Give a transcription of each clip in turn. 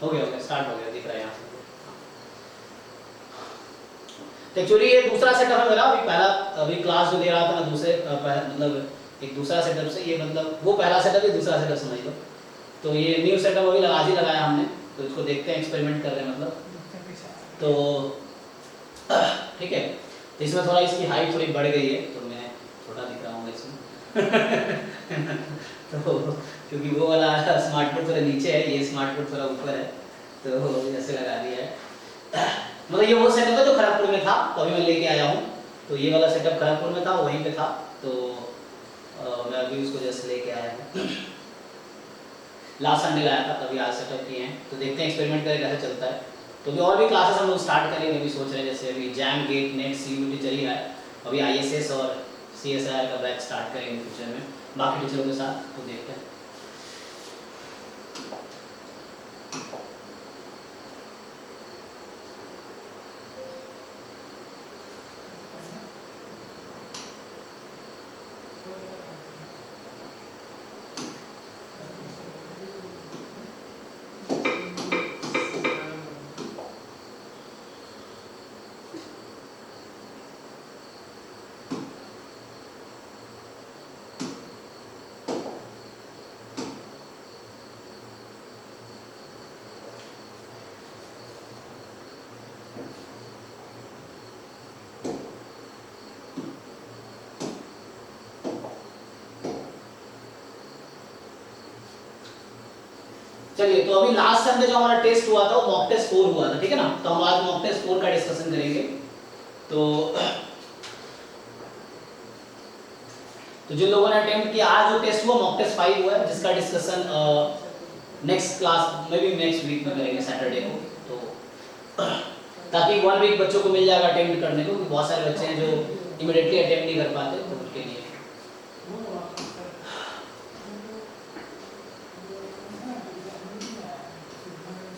हो गया स्टार्ट हो गया, दिख रहा है यहाँ से। तो एक्चुअली ये दूसरा सेटअप है मेरा, अभी पहला अभी क्लास जो दे रहा था मैं दूसरे मतलब एक दूसरा सेटअप से, ये मतलब वो पहला सेटअप है, दूसरा सेटअप समझ लो। तो ये न्यू सेटअप अभी आज ही लगाया हमने, तो इसको देखते हैं, एक्सपेरिमेंट कर रहे हैं मतलब। तो ठीक है, तो इसमें थोड़ा इसकी हाइट थोड़ी बढ़ गई है, तो मैं छोटा दिख रहा हूँ इसमें तो क्योंकि वो वाला स्मार्टफोन थोड़ा नीचे है, ये स्मार्टफोन थोड़ा ऊपर है, तो ऐसे लगा दिया है। मतलब ये वो सेटअप है जो खड़गपुर में था, तो अभी मैं लेके आया हूँ। तो ये वाला सेटअप खड़गपुर में था, वहीं पे था, तो मैं अभी उसको जस्ट लेके आया हूँ। लास्ट संडे लाया था, तभी आज सेटअप किए हैं, तो देखते हैं एक्सपेरिमेंट करें कैसे चलता है। तो अभी और भी क्लासेस हम लोग स्टार्ट करेंगे, अभी सोच रहे हैं, जैसे अभी जैम गेट नेट CUT चल ही रहा है, अभी ISS और CSIR का बैच स्टार्ट करेंगे फ्यूचर में बाकी टीचरों के साथ, तो देखते हैं। चलिए, तो अभी लास्ट संडे जो हमारा टेस्ट हुआ था वो मॉक टेस्ट 4 हुआ था, ठीक है ना। तो हम आज मॉक टेस्ट 4 का डिस्कशन करेंगे। तो जिन लोगों ने अटेम्प्ट किया, आज जो टेस्ट हुआ मॉक टेस्ट 5 हुआ है, जिसका डिस्कशन नेक्स्ट क्लास में भी नेक्स्ट वीक में करेंगे सैटरडे को। तो ताकि 1 वीक बच्चों को मिल जाएगा अटेम्प्ट करने को, बहुत सारे बच्चे हैं जो इमीडिएटली अटेम्प्ट नहीं कर पाते, तो उनके लिए।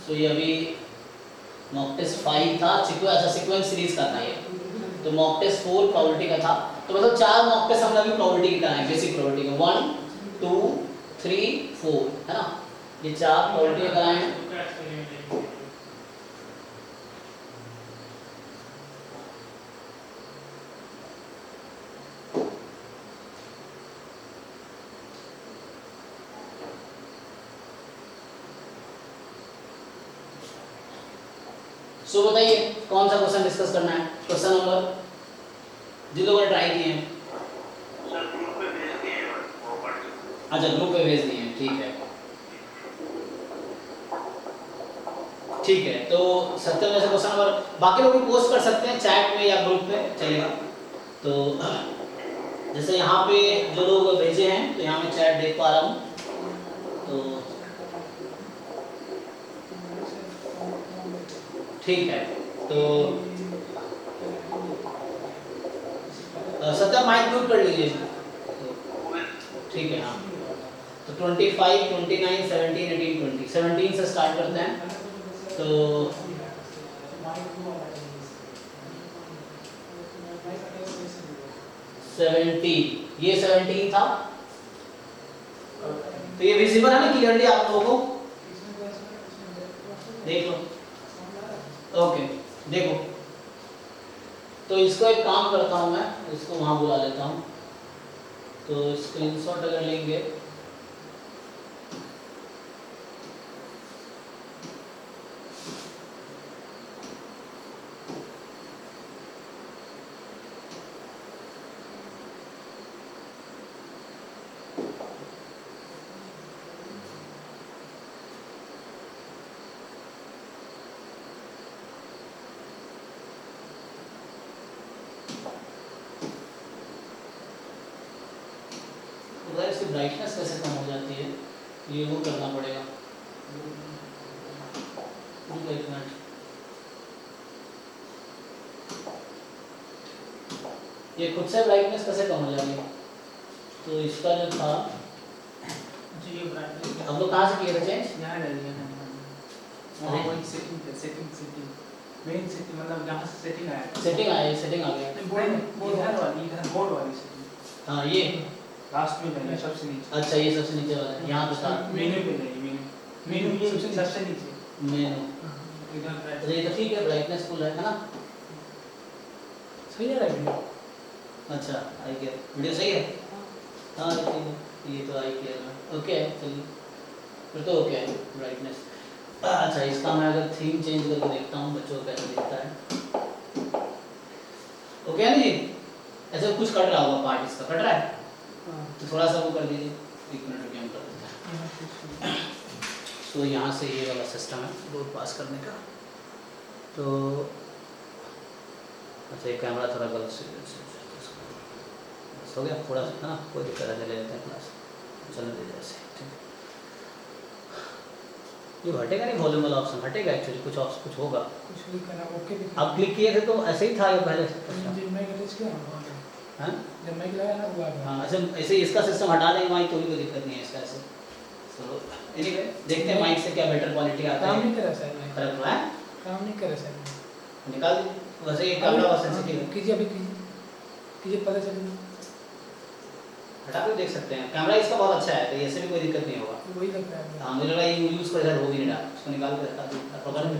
तो ये अभी मॉक टेस्ट 5 था, सीक्वेंस सीरीज का था ये। तो मॉक टेस्ट 4 प्रोबेबिलिटी का था, तो मतलब 4 मॉक टेस्ट हमने अभी प्रोबेबिलिटी की कराए, बेसिक प्रोबेबिलिटी का 1 2 3 4, है ना, ये 4 प्रोबेबिलिटी कराए हैं। सो बताइए कौन सा क्वेश्चन डिस्कस करना है। क्वेश्चन नंबर जिन लोगों ने ट्राई किए हैं, अच्छा ग्रुप पे भेज दिए हैं, ठीक है ठीक है। तो 70 में से क्वेश्चन नंबर बाकी लोग भी पोस्ट कर सकते हैं चैट में या ग्रुप पे, चलेगा। तो जैसे यहाँ पे जो लोग भेजे हैं, तो यहाँ मैं चैट देख पा रहा हूँ, तो ठीक है। तो सत्तर माइक म्यूट कर लीजिए, ठीक है। हाँ, तो 25 29 17 18 20 17 से स्टार्ट करते हैं। तो ये 17 था, तो ये विजिबल है ना क्लियरली आप लोगों को, देख लो। ओके देखो, तो इसको एक काम करता हूँ मैं, इसको वहाँ बुला लेता हूँ। तो स्क्रीनशॉट अगर लेंगे, इसकी ब्राइटनेस कैसे कम हो जाती है, ये वो करना पड़ेगा। एक मिनट, ये खुद से ब्राइटनेस कैसे कम हो जाएगी। तो इसका जो था, ये ब्राइटनेस हम लोग कहाँ से किए थे चेंज, यहाँ ले लिया है वही सेटिंग मेन सेटिंग, मतलब जहाँ से सेटिंग आया सेटिंग आ गया इधर बोर्ड वाली सेटिंग। हाँ ये लास्ट में नहीं, सबसे नीचे। अच्छा ये सबसे नीचे वाला है, यहाँ पे था मेन्यू पे नहीं, मेन्यू ये सबसे नीचे मेनू इधर तो ये तो ठीक है, ब्राइटनेस फुल है ना? सही है वीडियो। अच्छा आई केयर वीडियो सही है। हाँ ठीक है, ये तो आई केयर में ओके है, चलिए फिर तो ओके है ब्राइटनेस। अच्छा इसका मैं अगर थीम चेंज करके देखता हूँ बच्चों को कैसे दिखता है। ओके है ना जी? ऐसे कुछ कट रहा होगा पार्ट, इसका कट रहा है तो थोड़ा सा वो कर दीजिए, 1 मिनट रुकिए हम कर देते हैं। तो यहाँ से ये वाला सिस्टम है लोड पास करने का। तो अच्छा ये कैमरा थोड़ा गलत से हो गया थोड़ा सा है ना, कोई दिक्कत है, ले लेते हैं क्लास चलने दे जैसे ठीक है। ये हटेगा नहीं, वॉल्यूम वाला ऑप्शन हटेगा एक्चुअली, कुछ होगा। कुछ भी करना ओके दिखा। आप क्लिक किए थे तो ऐसे ही था ये पहले। जब मैं टच किया हाँ जब मैं लगाया ना हुआ। हाँ अच्छा ऐसे इसका सिस्टम हटा दें माइक तो भी कोई दिक्कत नहीं है इसका ऐसे। तो एनीवे देखते हैं माइक से क्या बेटर क्वालिटी आता काम है। नहीं कर रहा सर मैं। फर्क हुआ है, काम नहीं कर रहा सर। निकाल दीजिए। वैसे ये कैमरा बहुत सेंसिटिव है, कीजिए अभी कीजिए पता चलेगा। हटा के देख सकते हैं। कैमरा इसका बहुत अच्छा है तो ऐसे भी कोई दिक्कत नहीं होगा। वही लग रहा है। हाँ मुझे लगा ये यूज़ को इधर हो भी नहीं रहा, उसको निकाल के रखा पकड़ के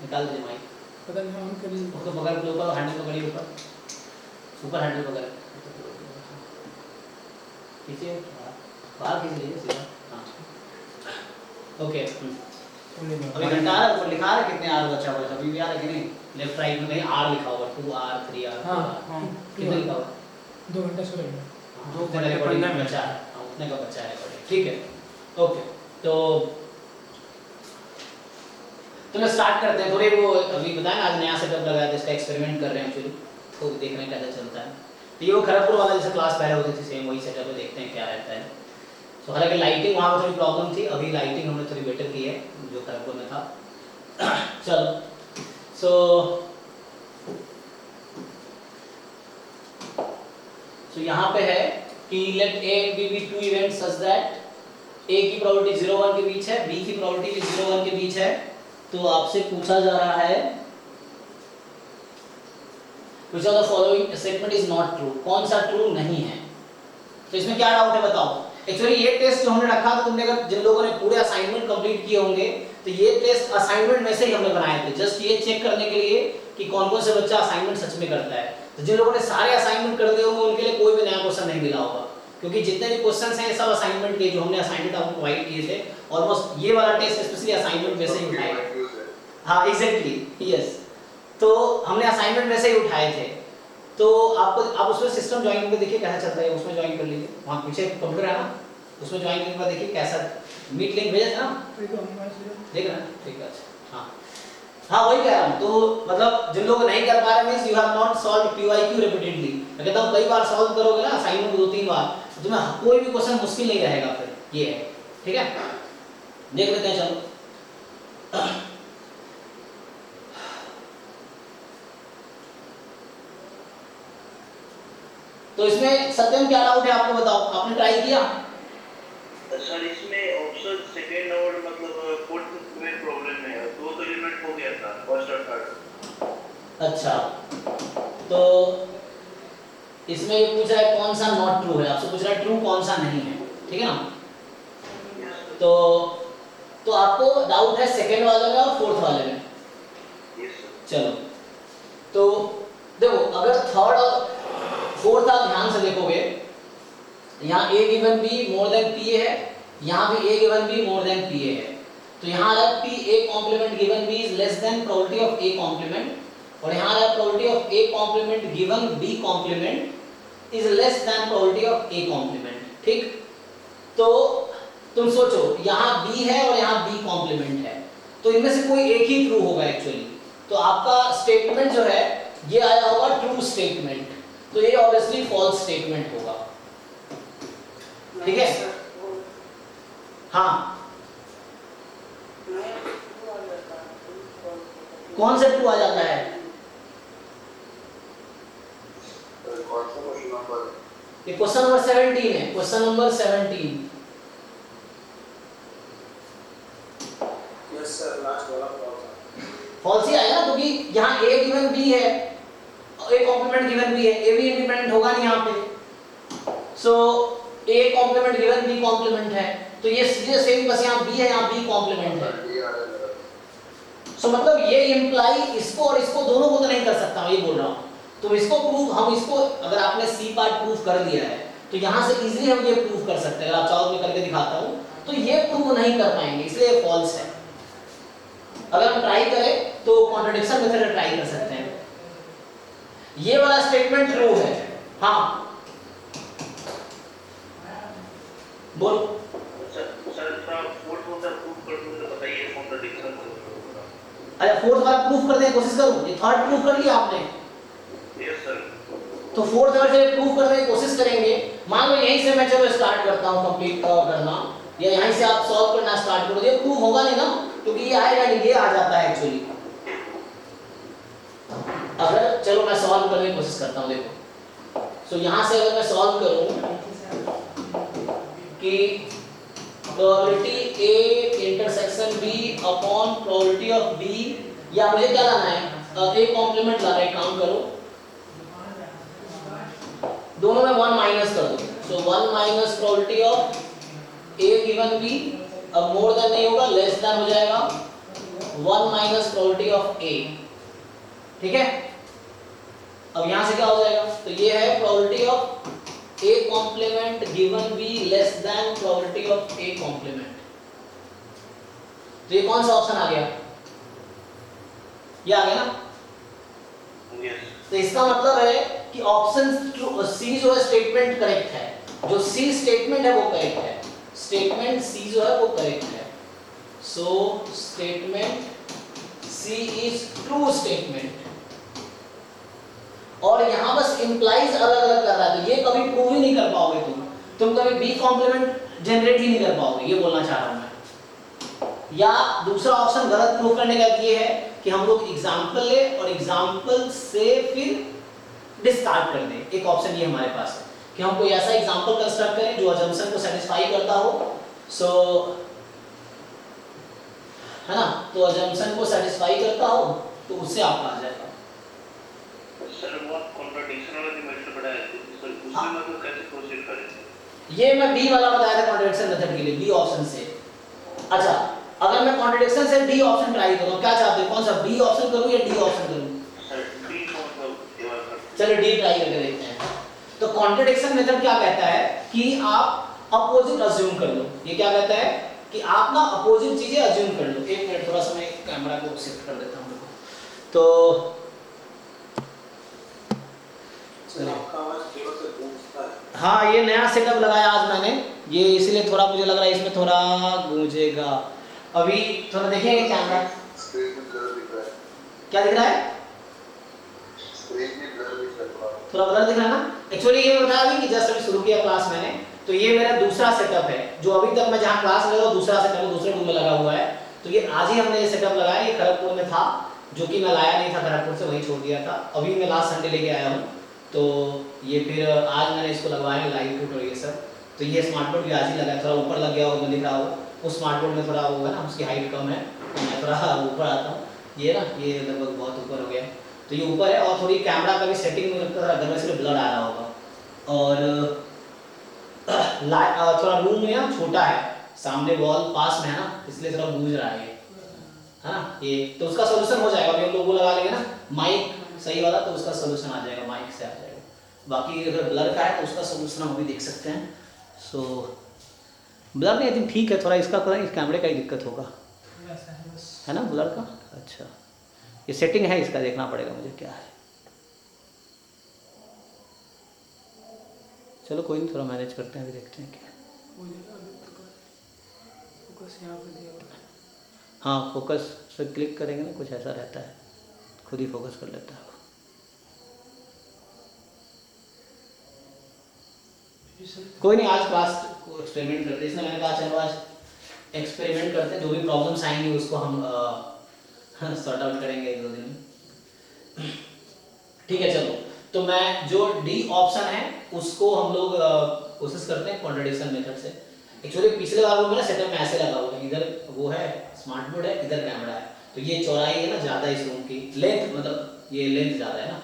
निकाल दीजिए माइक। पता नहीं ऑन कर लीजिए। उसको पकड़ के ऊपर हैंडल पकड़िए, ऊपर हैंडल पकड़ खींचिए, बाहर खींच लीजिए सीधा। हाँ ओके अभी घंटा आ रहा है, ऊपर लिखा है कितने आर बचा हुआ है, अभी भी आ रहा है कि नहीं? लेफ्ट राइट में कहीं आर लिखा होगा, 2 आर 3 आर। हाँ हाँ कितना लिखा हुआ है? 2 घंटा 16 मिनट। 2 घंटे रिकॉर्डिंग में बचा है, उतने का बचा है रिकॉर्डिंग। ठीक है ओके तो मैं स्टार्ट करते हैं। थोड़े वो अभी बताया ना आज नया सेटअप लगाया था, इसका एक्सपेरिमेंट कर रहे हैं एक्चुअली, तो देख रहे हैं कैसा चलता है। तो ये वो खड़गपुर वाला जैसे क्लास पहले होती थी सेम वही सेटअप है, देखते हैं क्या रहता है। तो हालांकि लाइटिंग वहाँ पर थोड़ी प्रॉब्लम थी, अभी लाइटिंग हमने थोड़ी बेटर की है जो खड़गपुर में था। चलो सो यहाँ पे है कि let A B 2 events such that A की प्रोबेबिलिटी 0-1 के बीच है, बी की प्रोबेबिलिटी 0-1 के बीच है। तो आपसे पूछा जा रहा है which of the following statement is not true, कौन सा ट्रू नहीं है। तो इसमें क्या डाउट है बताओ। एक्चुअली ये टेस्ट जो हमने रखा था, तुमने अगर जिन लोगों ने पूरे असाइनमेंट कंप्लीट किए होंगे तो ये टेस्ट असाइनमेंट में से ही हमने बनाए थे, जस्ट ये चेक करने के लिए कि कौन कौन से बच्चा असाइनमेंट सच में करता है। तो जिन लोगों ने सारे असाइनमेंट कर दिए होंगे उनके लिए कोई भी नया क्वेश्चन नहीं मिला होगा, क्योंकि जितने भी क्वेश्चंस हैं सब असाइनमेंट के जो हमने असाइनमेंट आपको प्रोवाइड किए थे, ऑलमोस्ट ये वाला टेस्ट स्पेशली असाइनमेंट में से ही उठाए। हाँ एग्जैक्टली यस, तो हमने असाइनमेंट में से ही उठाए थे। तो आप उसमें सिस्टम ज्वाइन करके देखिए कैसा चलता है, उसमें ज्वाइन कर लीजिए, वहाँ पीछे कंप्यूटर है ना, उसमें ज्वाइन करने के बाद देखिए कैसा मीट लिंक भेजा था ना, देख रहे हैं ठीक है। अच्छा हाँ वही कह रहा हूँ। तो मतलब जिन लोग नहीं कर पा रहे means you have not solve PYQ repeatedly. मैं कहता हूँ कई बार सॉल्व करोगे ना असाइनमेंट 2-3 बार तो तुम्हें कोई भी क्वेश्चन मुश्किल नहीं रहेगा फिर, ये है ठीक है। देख लेते हैं चलो। तो इसमें सत्यम क्या डाउट है आपको बताओ, आपने ट्राई किया? सर इसमें ऑप्शन सेकंड और मतलब फोर्थ में प्रॉब्लम है, 2 तो एलिमेंट हो गया था फर्स्ट और थर्ड। अच्छा तो इसमें ये पूछ रहा है कौन सा नॉट ट्रू है, आपसे पूछ रहा है ट्रू कौन सा नहीं है, ठीक है ना। तो आपको डाउट है सेकंड वाले में और फोर्थ वाले में। चलो तो देखो अगर थर्ड और फोर्थ आप ध्यान से देखोगे, यहाँ a given b more than pa है, यहाँ भी a given b more than pa है। तो यहाँ आ रहा है p a complement given b is less than probability of a complement, और यहाँ आ रहा है probability of a complement given b complement is less than probability of a complement. ठीक, तो तुम सोचो यहाँ b है और यहाँ b कॉम्प्लीमेंट है, तो इनमें से कोई एक ही ट्रू होगा एक्चुअली। तो आपका स्टेटमेंट जो है ये आया होगा ट्रू स्टेटमेंट, तो ये ऑब्वियसली फॉल्स स्टेटमेंट होगा, ठीक है। हाँ कौन सा ट्रू आ जाता है? ये क्वेश्चन नंबर 17 है, question number 17। Yes sir last वाला फॉल्स ही आएगा क्योंकि यहाँ a गिवन b है, a कॉम्प्लीमेंट गिवन b है, a भी इंडिपेंडेंट होगा नहीं यहाँ पे। So a complement given b complement है, तो ये सीधे सेम, बस यहाँ b है यहाँ b कॉम्प्लीमेंट है। सो मतलब ये इम्प्लाई इसको और इसको दोनों को तो नहीं कर सकता, मैं ये बोल रहा हूँ। तो इसको प्रूव, हम इसको अगर आपने सी पार्ट प्रूव कर दिया है तो यहाँ से इजीली हम ये प्रूव कर सकते हैं। अगर आप चाहो तो मैं करके दिखाता हूँ, तो ये प्रूव नहीं कर पाएंगे, इसलिए फॉल्स है। अगर हम ट्राई करें तो कॉन्ट्रडिक्शन मेथड ट्राई कर सकते हैं। ये वाला स्टेटमेंट ट्रू है, हाँ बोलो। सर थोड़ा फोर्थ वाला प्रूफ कर दो तो बताइए कॉन्ट्रडिक्शन। अच्छा फोर्थ वाला प्रूफ करने की कोशिश करूं? ये थर्ड प्रूफ कर लिया आपने, यस सर। तो फोर्थ वाला से प्रूफ करने की कोशिश करेंगे। मान लो यहीं से मैं चलो स्टार्ट करता हूं कंप्लीट करना, या यहीं से आप सॉल्व करना स्टार्ट करो, ये प्रूफ होगा नहीं ना, क्योंकि ये आएगा नहीं, ये आ जाता है एक्चुअली। अगर चलो मैं सॉल्व करने की कोशिश करता हूं, देखो सो यहां से अगर मैं सॉल्व करूं कि probability A intersection B upon probability of B, या मुझे क्या लाना है, A कॉम्प्लीमेंट लाना है, काम करो दोनों में 1 माइनस कर दो। सो 1 minus probability of A given B, अब मोर देन नहीं होगा, लेस देन हो जाएगा 1 माइनस प्रोबेबिलिटी ऑफ A, ठीक है। अब यहां से क्या हो जाएगा, तो ये है probability of A complement given B less than probability of A complement. तो ये कौन सा ऑप्शन आ गया, ये आ गया ना। यस। तो इसका मतलब है कि ऑप्शन सी जो है स्टेटमेंट करेक्ट है, जो सी स्टेटमेंट है वो करेक्ट है, स्टेटमेंट सी जो है वो करेक्ट है। So statement C is true statement. और यहाँ बस इंप्लाइज अलग अलग कर रहा है, तो ये कभी प्रूव ही नहीं कर पाओगे तुम कभी बी कॉम्प्लीमेंट जनरेट ही नहीं कर पाओगे, ये बोलना चाह रहा हूं मैं। या दूसरा ऑप्शन गलत प्रूव करने का ये है कि हम लोग एग्जांपल ले और एग्जांपल से फिर डिस्कार्ड कर दें। एक ऑप्शन ये हमारे पास है कि हम कोई ऐसा एग्जांपल कंस्ट्रक्ट करें जो अजम्पशन को सेटिस्फाई करता हो, सो है ना, तो अजम्पशन को सेटिस्फाई करता हो तो उससे आपका आ जाएगा। सर वो आप कॉन्ट्रडिक्शन वाला जो मेथड पढ़ाया था सर, उसमें मतलब कैसे प्रोसीड करें? ये मैं बी वाला बताया था कॉन्ट्रडिक्शन मेथड के लिए, बी ऑप्शन से। अच्छा अगर मैं कॉन्ट्रडिक्शन से डी ऑप्शन ट्राई करूं, क्या चाहते हैं, कौन सा बी ऑप्शन करूं या डी ऑप्शन करूं? सर डी को मतलब चलो डी ट्राई करके देखते हैं। तो कॉन्ट्रडिक्शन मेथड क्या कहता है कि आप अपोजिट अज्यूम कर लो। ये क्या कहता है कि आप ना अपोजिट चीजें अज्यूम कर लो। एक मिनट थोड़ा सा मैं कैमरा को शिफ्ट कर देता हूं। तो आपका आवाज केवल से गूंजता है। हाँ ये नया सेटअप लगाया आज मैंने, ये इसलिए थोड़ा मुझे लग रहा है इसमें थोड़ा गूंजेगा। अभी थोड़ा देखिए कैमरा, स्क्रीन में ब्लर दिख रहा है। क्या दिख रहा है, स्क्रीन में ब्लर दिख रहा है। थोड़ा ब्लर दिख रहा है ना। एक्चुअली ये बता दें कि जस्ट अभी शुरू किया क्लास मैंने, तो ये मेरा दूसरा सेटअप है, जो अभी तक मैं जहाँ क्लास लगा दूसरा सेटअप दूसरे रूम में लगा हुआ है। तो ये आज ही हमने ये सेटअप लगाया, ये खड़गपुर में था, जो कि मैं लाया नहीं था खड़गपुर से, वहीं छोड़ दिया था। अभी मैं लास्ट संडे लेके आया हूँ, तो ये फिर आज मैंने इसको लगवाया लाइव टूट और ये सब। तो ये स्मार्ट बोर्ड भी आज ही लगा, थोड़ा ऊपर लग गया होगा, दिख रहा होगा। उस स्मार्ट बोर्ड में थोड़ा वो है ना, उसकी हाइट कम है, तो मैं थोड़ा ऊपर आता हूँ। ये ना ये लगभग बहुत ऊपर हो गया, तो ये ऊपर है। और थोड़ी कैमरा का भी सेटिंग में लगता था अगर इसलिए ब्लर आ रहा होगा। और थोड़ा रूम में ना छोटा है, सामने वॉल पास में है ना, इसलिए थोड़ा गूंज रहा है ये, है ना ये। तो उसका सोल्यूशन हो जाएगा, अभी हम लोग वो लगा लेंगे ना माइक सही वाला, तो उसका सोल्यूशन आ जाएगा, माइक से आ जाएगा। बाकी अगर ब्लर का है तो उसका सोल्यूशन हम अभी देख सकते हैं। सो ब्लर नहीं, आई थिंक ठीक है, थोड़ा इसका इस कैमरे का ही दिक्कत होगा, है ना ब्लर का। अच्छा ये सेटिंग है इसका, देखना पड़ेगा मुझे क्या है। चलो कोई नहीं, थोड़ा मैनेज करते हैं, अभी देखते हैं क्या। हाँ फोकस से क्लिक करेंगे ना, कुछ ऐसा रहता है, खुद ही फोकस कर लेता है। कोई नहीं, आज क्लास को एक्सपेरिमेंट करते हैं, इसलिए मैंने कहा चलो आज एक्सपेरिमेंट करते हैं, जो भी प्रॉब्लम्स आएंगी उसको हम सॉर्ट आउट करेंगे 1-2 दिन में। ठीक है चलो, तो मैं जो डी ऑप्शन है उसको हम लोग कोशिश करते हैं कॉन्ट्रडिक्शन मेथड से। एक्चुअली पिछले बार वो मैंने सेटअप में ऐसे लगा हुआ है, इधर वो है स्मार्ट बोर्ड है, इधर कैमरा है, तो ये चौड़ाई है ना ज़्यादा, इस रूम की लेंथ मतलब ये लेंथ ज़्यादा है ना,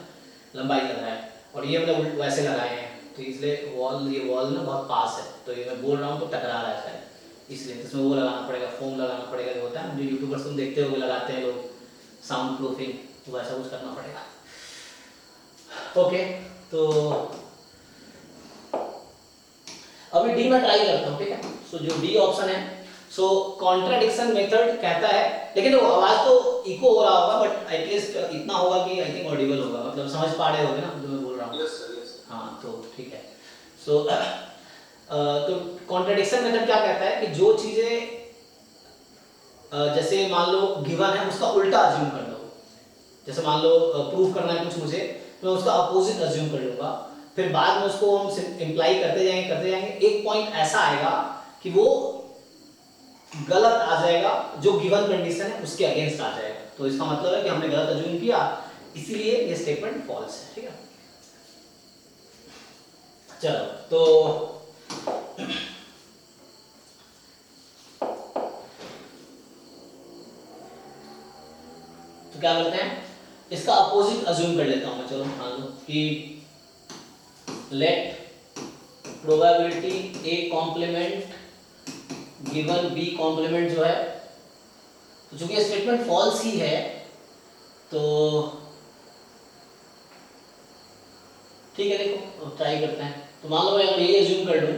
लंबाई ज़्यादा है, और ये मतलब वैसे लगाए हैं, तो इसलिए ये वॉल ना बहुत पास है, तो ये मैं बोल रहा हूँ तो टकरा रहा है शायद, इसलिए इसमें वो लगाना पड़ेगा, फोम लगाना पड़ेगा, जो होता है जो यूट्यूबर्स तुम देखते होगे लगाते हैं लोग, साउंड प्रूफिंग, तो वैसा कुछ करना पड़ेगा। ओके, तो अभी डी में ट्राई करता हूँ, ठीक है। सो जो डी ऑप्शन है, सो कॉन्ट्राडिक्शन मेथड कहता है, लेकिन वो आवाज तो इको हो रहा होगा, बट एटलीस्ट इतना होगा कि आई थिंक ऑडिबल होगा, मतलब समझ पा रहे होगे ना जो मैं बोल रहा हूँ। Yes sir, yes. हाँ, तो ठीक है। सो तो कॉन्ट्राडिक्शन मेथड क्या कहता है कि जो चीजें जैसे मान लो गिवन है उसका उल्टा अज्यूम कर लो। जैसे मान लो प्रूफ करना है कुछ मुझे, तो मैं उसका अपोजिट अज्यूम कर लूंगा, फिर बाद में उसको हम इम्प्लाई करते जाएंगे, एक पॉइंट ऐसा आएगा कि वो गलत आ जाएगा, जो गिवन कंडीशन है उसके अगेंस्ट आ जाएगा। तो इसका मतलब है कि हमने गलत अज्यूम किया, इसीलिए ये स्टेटमेंट फॉल्स है, ठीक है। चलो, तो क्या करते हैं, इसका अपोजिट अज्यूम कर लेता हूं मैं। चलो मान लो कि let probability A complement given B complement जो है, तो चूंकि स्टेटमेंट फॉल्स ही है, तो ठीक है, देखो ट्राई करते हैं। तो मान लो मैं अगर यही अज्यूम कर लूं,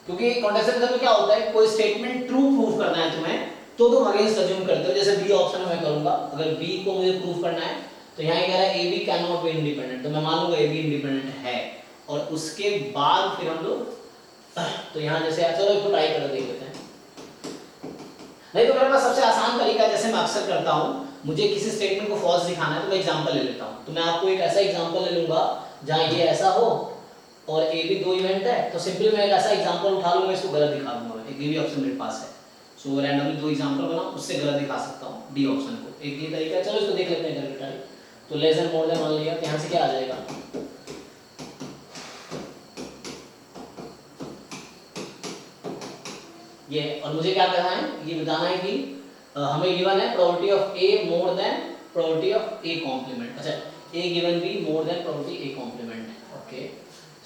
क्योंकि कॉन्टेक्स्ट मेथड में क्या होता है, कोई स्टेटमेंट ट्रू प्रूफ करना है तुम्हें, तो तुम अगेंस्ट अज्यूम करते हो। जैसे बी ऑप्शन में मैं करूंगा, अगर बी को मुझे प्रूफ करना है, तो यहाँ कह रहा है A B can not be independent, तो मैं मान लूंगा ए बी इंडिपेंडेंट है, और उसके बाद फिर हम लोग तो यहाँ जैसे चलो इसको ट्राई कर देख लेते हैं। नहीं तो मेरे पास सबसे आसान तरीका है, जैसे मैं अक्सर करता हूँ, मुझे किसी स्टेटमेंट को फॉल्स दिखाना है तो मैं एग्जांपल ले लेता हूँ। तो मैं आपको एक ऐसा एग्जांपल ले लूंगा जहाँ ये ऐसा हो और ए बी दो इवेंट है, तो सिंपली मैं एक ऐसा एग्जांपल उठा लूंगा, इसको गलत दिखा दूंगा। एक ये भी ऑप्शन मेरे पास है, सो रैंडमली दो एग्जांपल बनाऊं, उससे गलत दिखा सकता हूँ डी ऑप्शन को। एक ये तरीका है, चलो इसको देख लेते हैं करके ट्राई। तो लेस देन मोर देन मान लिया, तो यहाँ से क्या आ जाएगा, ये, और मुझे क्या करना है, ये बताना है कि हमें गिवन है probability of A more than probability of A complement. अच्छा, A given B more than probability A complement. Okay,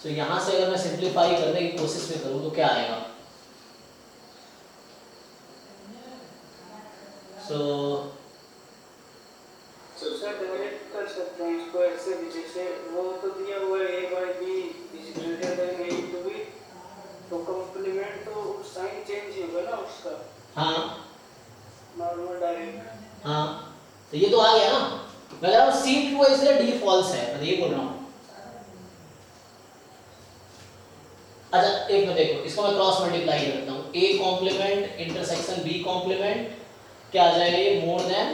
so यहाँ से अगर मैं सिंप्लीफाई करने की कोशिश में करूँ तो क्या आएगा, सो सर डिवाइड कर सकते हैं इसको ऐसे भी, जैसे वो तो दिया हुआ है a by b is greater than a into b, तो कॉम्प्लीमेंट तो साइन चेंज होगा ना उसका। हाँ नॉर्मल डायरेक्ट। हाँ, तो ये तो आ गया ना। मैं कह रहा हूँ सी ट्रू है इसलिए डी फॉल्स है, मैं ये बोल रहा हूँ। अच्छा एक मिनट देखो, इसको मैं क्रॉस मल्टीप्लाई करता हूँ, a complement intersection b complement क्या आ जाएगा, ये more than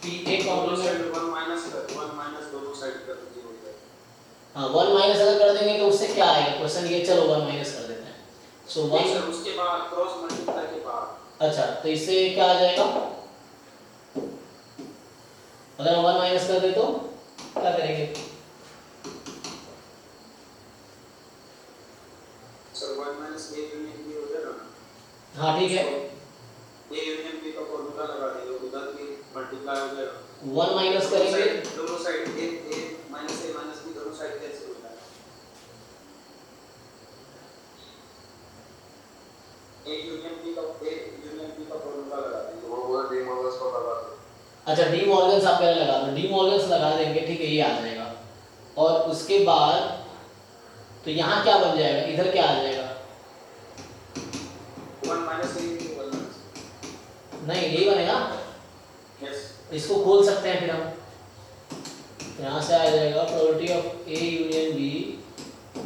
p a complement 1 minus दोनों साइड कर दीजिए हो जाएगा। हाँ 1 माइनस अगर कर देंगे तो उससे क्या आएगा क्वेश्चन, ये चलो 1 माइनस कर देते हैं। सो 1 सर उसके बाद क्रॉस मल्टीप्लाई के बाद, अच्छा तो इससे क्या आ जाएगा, अगर हम 1 माइनस कर दे तो क्या करेंगे, sir 1 minus a union b हो जाएगा। हाँ ठीक है, a यूनियन b का फॉर्मूला लगा देंगे, उधर भी मल्टीप्लाई हो जाएगा। 1 माइनस करेंगे, दोनों साइड a माइनस b दोनों साइड कैंसिल हो जाएगा। a यूनियन b का फॉर्मूला लगा देंगे, वो डी मॉर्गन्स का लगा दो। अच्छा डी मॉर्गन्स आप पहले लगा दो, डी मॉर्गन्स लगा देंगे, ठीक है, ये आ जाएगा। और उसके बाद तो यहाँ क्या बन जाएगा, इधर क्या आ जाएगा, 1 माइनस a into 1 माइनस, नहीं यही बनेगा, यस इसको खोल सकते हैं फिर हम, यहाँ से आ जाएगा probability of A union be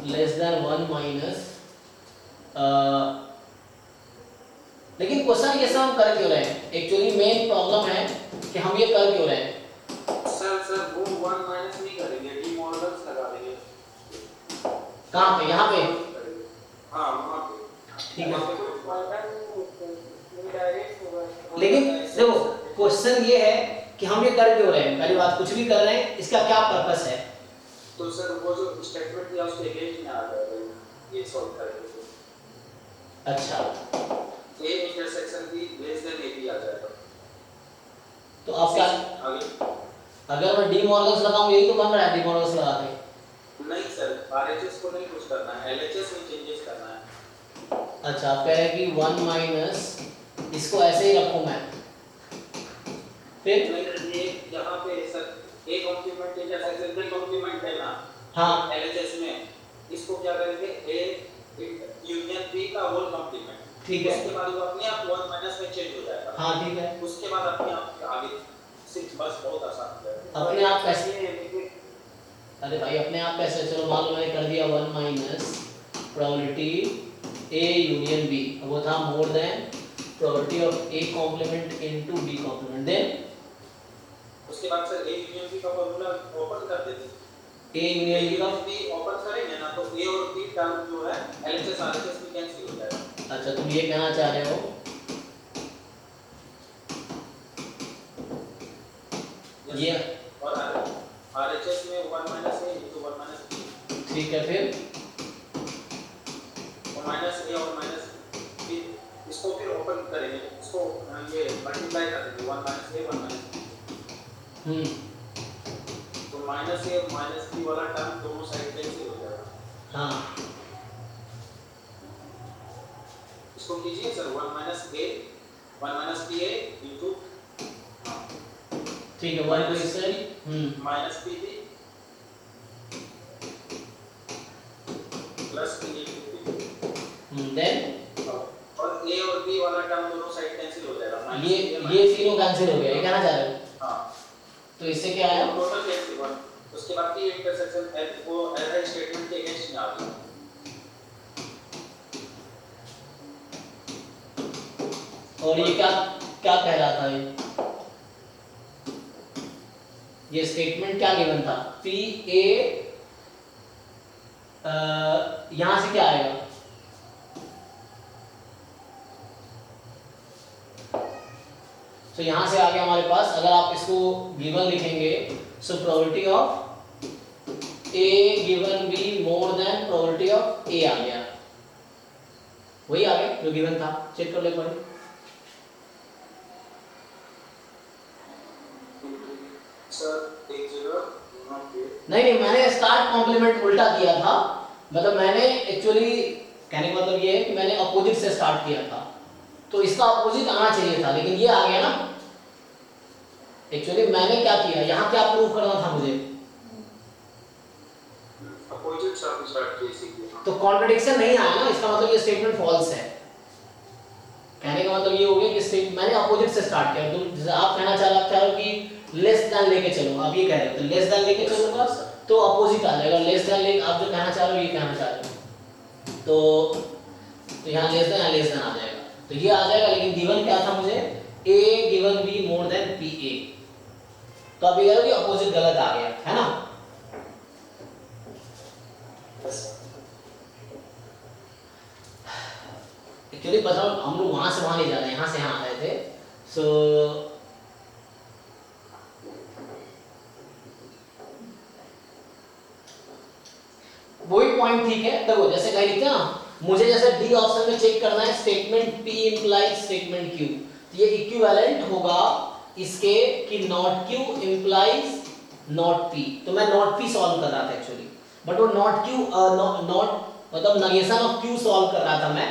less than 1 minus, लेकिन क्वेश्चन ये सब हम कर क्यों रहे हैं, एक्चुअली मेन प्रॉब्लम है कि हम ये कर क्यों रहे हैं। सर वो 1 माइनस नहीं करेंगे, डी मॉर्गन्स लगा देंगे। कहाँ पे, यहाँ पे, हाँ वहाँ पे, ठीक है। डायरेक्ट होगा। लेकिन देखो क्वेश्चन ये है कि हम ये कर क्यों रहे हैं, पहली बात कुछ भी कर रहे हैं इसका क्या पर्पस है। तो सर वो जो स्टेटमेंट दिया उसके अगेंस्ट में आ जाएगा, ये सॉल्व करेंगे तो अच्छा a intersection b less then a b आ जाएगा। तो आप क्या, आगे अगर मैं डी मॉर्गन्स लगाऊं, यही तो बन रहा है डी मॉर्गन्स लगा के। नहीं सर, RHS को नहीं कुछ करना है, LHS में चेंजेस करना है। अच्छा आप कह रहे हैं कि 1 माइनस इसको ऐसे ही रखूं मैं, फिर ये यहाँ पे sir A complement intersection B complement है ना, हाँ एलएचएस में इसको क्या करेंगे ए यूनियन बी का होल कॉम्प्लीमेंट, ठीक है, उसके बाद वो अपने आप 1 माइनस में चेंज हो जाएगा। हाँ ठीक है, उसके बाद अपने आप आगे सिर्फ बस बहुत आसान है। अपने आप कैसे, अरे भाई अपने आप कैसे, चलो मान लो मैंने कर दिया 1 minus probability A union B, वो था more than probability of A complement into B complement, then उसके बाद सर ए यूनियन बी का फार्मूला ओपन कर देते, ए यूनियन बी का, बी ओपन करेंगे ना तो ए और बी टर्म जो है एलएचएस आरएचएस में कैंसिल हो जाएगा। अच्छा तुम ये कहना चाह रहे हो ये, और आरएचएस में 1 minus A into 1 minus B, ठीक है, फिर और माइनस ए और माइनस बी, इसको फिर ओपन करेंगे, इसको ये मल्टीप्लाई कर देंगे 1 माइनस ए 1 माइनस बी, तो माइनस ए और माइनस बी वाला टर्म दोनों साइड कैंसिल हो जाएगा। हाँ इसको कीजिए sir 1 minus A 1 minus B A into, ठीक है, 1 टू इससे minus B B plus B then और ए और बी वाला टर्म दोनों साइड कैंसिल हो जाएगा। ये तीनों कैंसिल हो गया, ये कहना चाह रहे हो? हाँ, तो इससे क्या आया? टोटल कैंसिल हुआ। उसके बाद की इंटरसेक्शन एफ को एरर स्टेटमेंट के अगेंस्ट में आ गया। और ये क्या क्या कह रहा था ये स्टेटमेंट क्या गिवन था? पी ए यहां से क्या आएगा? तो यहां से आ गया हमारे पास, अगर आप इसको गिवन लिखेंगे, so probability of A given B more than probability of A आ गया, वही आ गया जो गिवन था। चेक कर ले एक बार। सर एक जगह नहीं, मैंने स्टार्ट कॉम्प्लीमेंट उल्टा किया था, मतलब मैंने एक्चुअली कहने का मतलब ये है कि मैंने अपोजिट से स्टार्ट किया था, तो इसका अपोजिट आना चाहिए था, लेकिन ये आ गया ना। एक्चुअली मैंने क्या किया, यहाँ क्या प्रूव करना था मुझे, अपोजिट से आप स्टार्ट किए सीखिए, तो कॉन्ट्रडिक्शन नहीं आया ना, इसका मतलब ये स्टेटमेंट फॉल्स है। कहने का मतलब ये हो गया कि मैंने अपोजिट से स्टार्ट किया, तो आप कहना चाह रहे हो कि लेस देन लेके चलो, आप ये कह रहे हो, तो लेस देन लेके चलूंगा तो अपोजिट आ जाएगा, लेस देन ले, आप जो कहना चाह रहे हो ये कहना चाह रहे हो, तो यहाँ लेस देन आ जाएगा, तो ये आ जाएगा। लेकिन गिवन क्या था मुझे, a given b more than pa, तो आप ये कह रहे हो कि अपोजिट गलत आ गया है ना। एक्चुअली पता हम लोग वहां से वहां नहीं जा रहे, यहाँ से यहाँ आ रहे थे, सो वही पॉइंट ठीक है। देखो जैसे कहीं लिखते हैं ना, मुझे जैसे डी ऑप्शन में चेक करना है statement P implies statement Q, तो ये इक्विवेलेंट होगा इसके कि not Q implies not P, तो मैं नॉट P सॉल्व कर रहा था एक्चुअली, बट वो नॉट Q नॉट मतलब नेगेशन ऑफ Q सॉल्व कर रहा था मैं,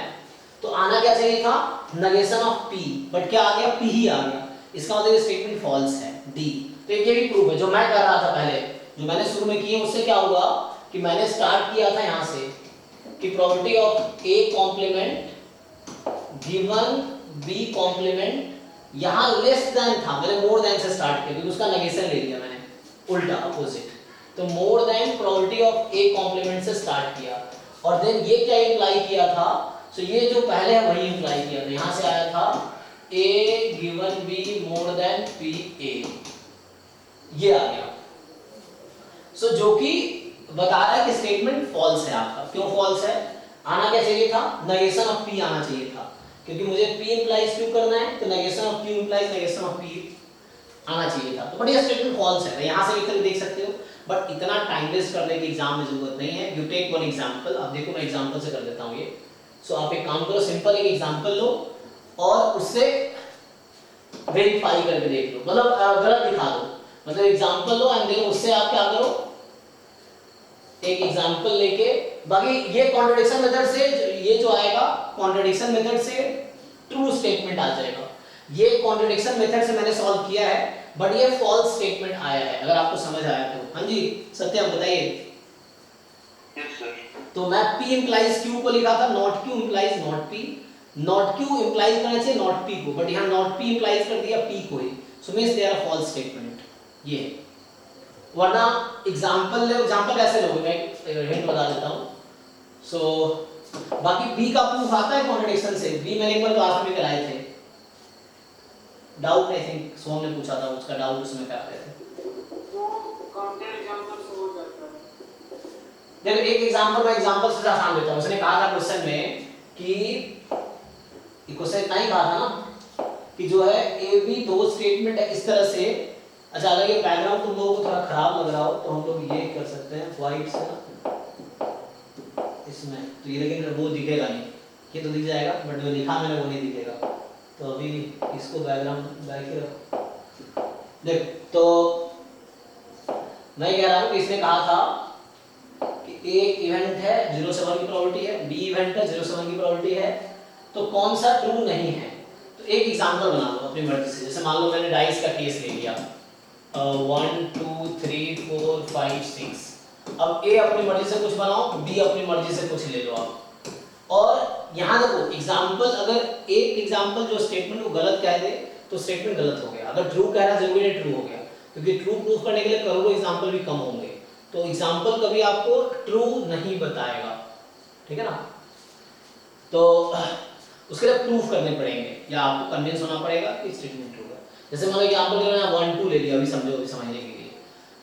तो आना क्या चाहिए था नेगेशन ऑफ P, बट क्या आ गया P ही आ गया, इसका मतलब ये स्टेटमेंट फॉल्स है D। तो ये भी प्रूफ है जो मैं कर रहा था पहले, जो मैंने शुरू में किए, उससे क्या हुआ कि मैंने स्टार्ट किया था यहाँ से कि probability of A complement given B complement, यहाँ लेस देन था, मैंने मोर देन से स्टार्ट किया क्योंकि उसका नेगेशन ले लिया मैंने उल्टा अपोजिट, तो more than probability of A complement से स्टार्ट किया, और देन ये क्या इंप्लाई किया था, सो ये जो पहले है वही इंप्लाई किया था, यहाँ से आया था A given B more than PA, ये आ गया। सो जो कि बता रहा है कि स्टेटमेंट फॉल्स है आपका। क्यों फॉल्स है? आना क्या चाहिए था, नेगेशन ऑफ P आना चाहिए था, क्योंकि मुझे P इंप्लाइज Q करना है, तो negation of Q implies negation of P आना चाहिए था, तो बट ये स्टेटमेंट फॉल्स है, यहाँ से लिखकर देख सकते हो, बट इतना टाइम वेस्ट करने की एग्जाम में जरूरत नहीं है। यू टेक वन एग्जांपल, आप देखो मैं एग्जांपल से कर देता हूँ ये। सो आप एक काम करो, सिंपल एक एग्जांपल लो और उससे वेरीफाई करके देख लो, मतलब गलत दिखा दो, मतलब एग्जांपल लो एंड देन उससे आप क्या करो, एक एग्जांपल लेके, बाकी ये कॉन्ट्रडिक्शन मेथड से ये जो आएगा, कॉन्ट्रडिक्शन मेथड से ट्रू ट्रू स्टेटमेंट आ जाएगा। ये कॉन्ट्रडिक्शन मेथड से मैंने सॉल्व किया है, बट ये फॉल्स स्टेटमेंट आया है, अगर आपको समझ आया तो। हाँ जी सत्यम बताइए। Yes sir. तो मैं P implies Q को लिखा था, not Q implies not P, not Q implies करना चाहिए नॉट P को, बट यहाँ नॉट P implies कर दिया P को ही, so means they are false statement. ये वरना एग्जांपल कैसे लोगे, मैं हिंट बता देता हूँ। सो बाकी B का प्रूफ आता है कॉन्ट्रडिक्शन से, B मैंने एक बार क्लास में कराए थे, डाउट आई थिंक सोम ने पूछा था, उसका डाउट उसमें करा रहे थे। वो काउंटर एग्जांपल से हो जाता है। देखो एक एग्जांपल से आसान देता हूँ। उसने कहा था क्वेश्चन में कि क्वेश्चन नहीं कहा था ना कि जो है ए बी दो स्टेटमेंट है इस तरह से। अच्छा अगर ये बैकग्राउंड तुम लोगों को थोड़ा खराब लग रहा हो तो हम लोग ये कर सकते हैं व्हाइट से ना इसमें, तो ये लेकिन वो दिखेगा नहीं, ये तो दिख जाएगा बट जो लिखा मैंने वो नहीं दिखेगा। तो अभी इसको बैकग्राउंड बैक ही रखो। देख तो मैं कह रहा हूँ कि इसने कहा था कि एक इवेंट है 0 से 1 की प्रोबेबिलिटी है, बी इवेंट है 0 से 1 की प्रोबेबिलिटी है, तो कौन सा ट्रू नहीं है। तो एक एग्जांपल बना लो अपनी मर्जी से। जैसे मान लो मैंने डाइस का केस ले लिया 1 2 3 4 5 6। अब ए अपनी मर्जी से कुछ बनाओ, बी अपनी मर्जी से कुछ ले लो आप। और यहाँ देखो एग्जांपल, अगर एक एग्जांपल जो स्टेटमेंट को गलत कह दे तो स्टेटमेंट गलत हो गया, अगर ट्रू कह रहा है जरूरी नहीं ट्रू हो गया, क्योंकि ट्रू प्रूफ करने के लिए करोड़ों एग्जांपल भी कम होंगे। तो एग्जांपल कभी आपको ट्रू नहीं बताएगा, ठीक है ना। तो उसके लिए प्रूफ करने पड़ेंगे या आपको कन्विंस होना पड़ेगा कि स्टेटमेंट ट्रू है। जैसे मान लो एग्जांपल के लिए मैंने 1 2 ले लिया, अभी समझो, अभी समझने के लिए।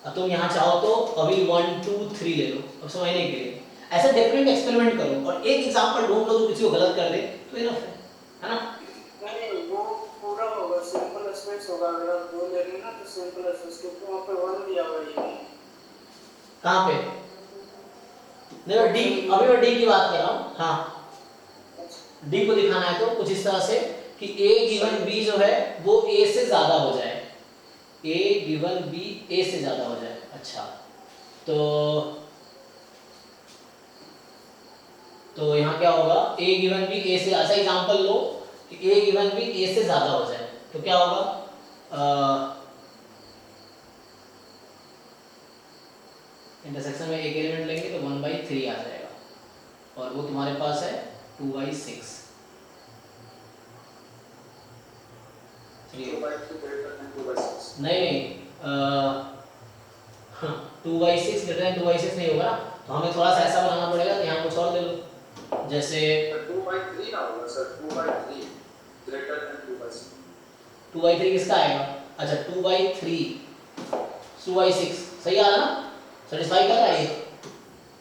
अब तुम यहाँ चाहो तो अभी 1 2 3 ले लो, अब समझने के लिए। ऐसे डिफरेंट एक्सपेरिमेंट करो और एक एग्जांपल ढूंढ लो जो किसी को गलत कर दे तो इनफ है ना। नहीं वो पूरा होगा, सिंपल एस्पेक्ट्स होगा। अगर आप दो ले लेना तो सिंपल एस्पेक्ट्स के वहां पे 1 दिया हुआ है। कहाँ पे? नहीं मैं डी, अभी मैं डी की बात कर रहा हूँ। हाँ डी को दिखाना है तो कुछ इस तरह से कि a गिवन b जो है वो a से ज्यादा हो जाए, a गिवन b a से ज्यादा हो जाए। अच्छा तो यहाँ क्या होगा, a गिवन b a से, ऐसा एग्जांपल लो कि a गिवन b a से ज्यादा हो जाए तो क्या होगा, इंटरसेक्शन में एक एलिमेंट लेंगे तो 1/3 आ जाएगा और वो तुम्हारे पास है 2/6। नहीं 2/6 ग्रेटर देन 2/6 नहीं होगा ना, तो हमें थोड़ा सा ऐसा बनाना पड़ेगा। तो यहाँ कुछ और ले लो, जैसे 2/3 ना होगा सर, 2/3 ग्रेटर देन 2/6। 2/3 किसका आएगा? अच्छा 2/3 2/6 सही आ रहा ना, सेटिस्फाई कर रहा है ये?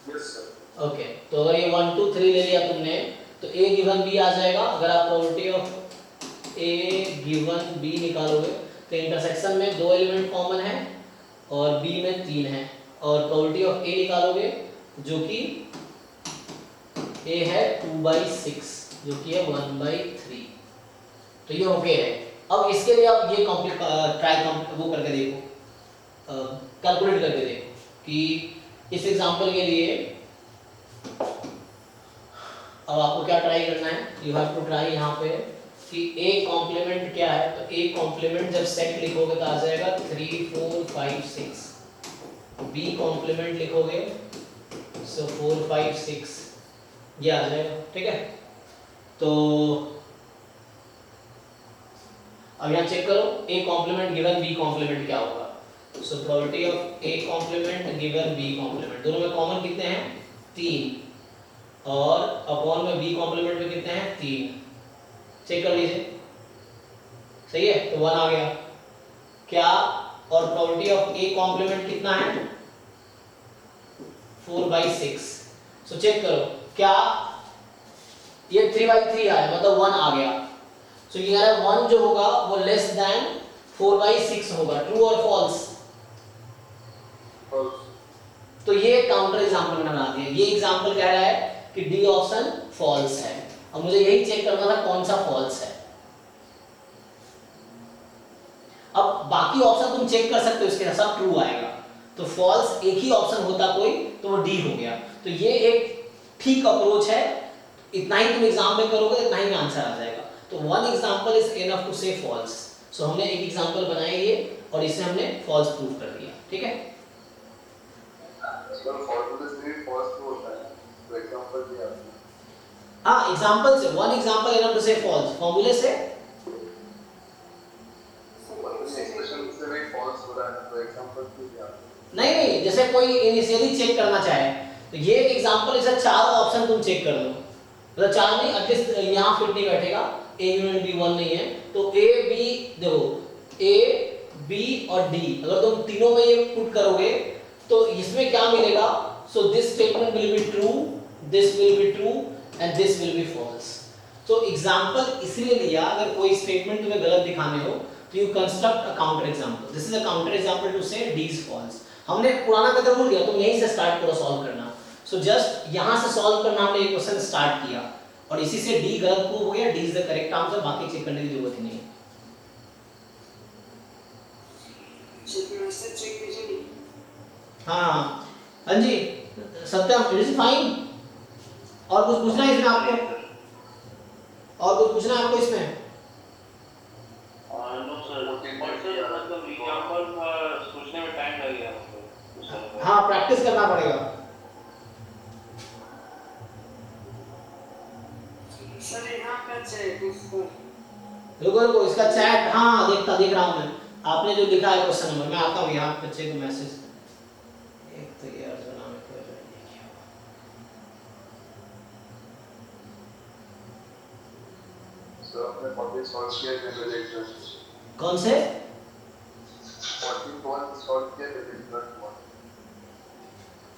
Yes sir. ओके तो अगर ये 1 2 3 ले लिया तुमने तो a गिवन b आ जाएगा। अगर आप probability of a given b निकालोगे तो इंटरसेक्शन में 2 एलिमेंट कॉमन है और b में 3 है, और प्रोबेबिलिटी ऑफ a निकालोगे जो कि a है 2/6 जो कि है 1/3। तो ये ओके है। अब इसके लिए आप ये वो करके देखो, कैलकुलेट करके देखो कि इस एग्जांपल के लिए अब आपको क्या ट्राई करना है। यू हैव टू ट्राई यहाँ पे कि a कॉम्प्लीमेंट क्या है। तो a कॉम्प्लीमेंट जब सेट लिखोगे तो आ जाएगा 3 4 5 6। b कॉम्प्लीमेंट लिखोगे सो 4 5 6 ये आ जाएगा, ठीक है। तो अब यहाँ चेक करो a complement given b complement क्या होगा। So probability of a complement given b complement, दोनों में कॉमन कितने हैं 3 और अपॉन में b कॉम्प्लीमेंट में कितने हैं 3। चेक कर लीजिए, सही है तो 1 आ गया क्या। और प्रोबेबिलिटी ऑफ a कॉम्प्लीमेंट कितना है 4/6। सो चेक करो क्या ये 3/3 आया मतलब 1 आ गया। सो ये 1 जो होगा वो लेस देन 4/6 होगा, ट्रू और फॉल्स। तो ये काउंटर एग्जांपल मैंने बना दिया। ये एग्जांपल कह रहा है कि डी ऑप्शन फॉल्स है। अब मुझे यही चेक करना था कौन सा फॉल्स है। अब बाकी ऑप्शन तुम चेक कर सकते हो, इसके सब ट्रू आएगा। तो फॉल्स एक ही ऑप्शन होता कोई तो वो डी हो गया। तो ये एक ठीक अप्रोच है, इतना ही तुम एग्जाम में करोगे इतना ही आंसर आ जाएगा। तो तो one example is enough to say false. So हमने एक एग्जांपल बनाया ये और इसे हमने फॉल्स प्रूव कर दिया, ठीक है। सर फॉर्मूले से भी फॉल्स ट्रू होता है, तो एग्जांपल दिया आपने। हाँ, एग्जांपल से, one example enough to say false, फॉर्मूले से एक्सप्रेशन से भी फॉल्स हो रहा है, तो एग्जांपल क्यों दिया आपने? नहीं, जैसे कोई इनिशियली चेक करना चाहे तो ये एक एग्जांपल, जैसे चार ऑप्शन तुम चेक कर लो, मतलब चार नहीं, एटलीस्ट यहाँ फिट नहीं बैठेगा, ए यूनियन बी वन नहीं है, तो ए बी, देखो ए बी और डी, अगर तुम तीनों में ये पुट करोगे तो इसमें क्या मिलेगा? So this statement will be true, this will be true and this will be false. तो एग्जांपल इसलिए लिया, अगर कोई स्टेटमेंट तुम्हें गलत दिखाने हो तो you construct a counter example. This is a counter example to say D is false. हमने पुराना मेथड भूल गया, तुम यहीं से स्टार्ट करो सॉल्व करना। सो जस्ट यहां से सॉल्व करना, हमने एक क्वेश्चन स्टार्ट किया और इसी से डी गलत प्रूव हो गया, D is the correct answer, बाकी चेक करने की जरूरत ही नहीं है। हाँ हाँ जी सत्यम, इट इज फाइन। और कुछ पूछना है इसमें आपको? और कुछ पूछना है आपको इसमें? नो सर, मतलब एग्जांपल सोचने में टाइम लगेगा हमको। हाँ, प्रैक्टिस करना पड़ेगा। सर यहाँ का चेक उसको रुको, इसका चैट, हाँ देख रहा हूँ मैं, आपने जो लिखा है क्वेश्चन नंबर, मैं आता हूँ यहाँ बच्चे को मैसेज। एक तो ये अर्जुना में कोई नहीं किया। सर आपने 40 सॉल्व किया है मेरे एग्जांपल। कौन से? 41 सॉल्व किया है मेरे एग्जांपल।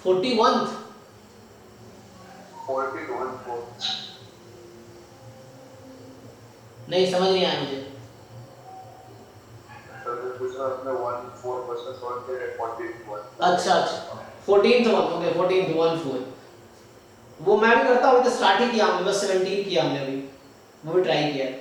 41 41 नहीं समझ नहीं आया मुझे। सर मैं पूछ रहा हूँ आपने 14% सॉल्व किया है 41। अच्छा 14th वन, ओके 14th 1 4, वो मैं भी करता हूँ, तो स्टार्ट ही किया हमने, बस 17 किया हमने अभी, वो भी ट्राई किया।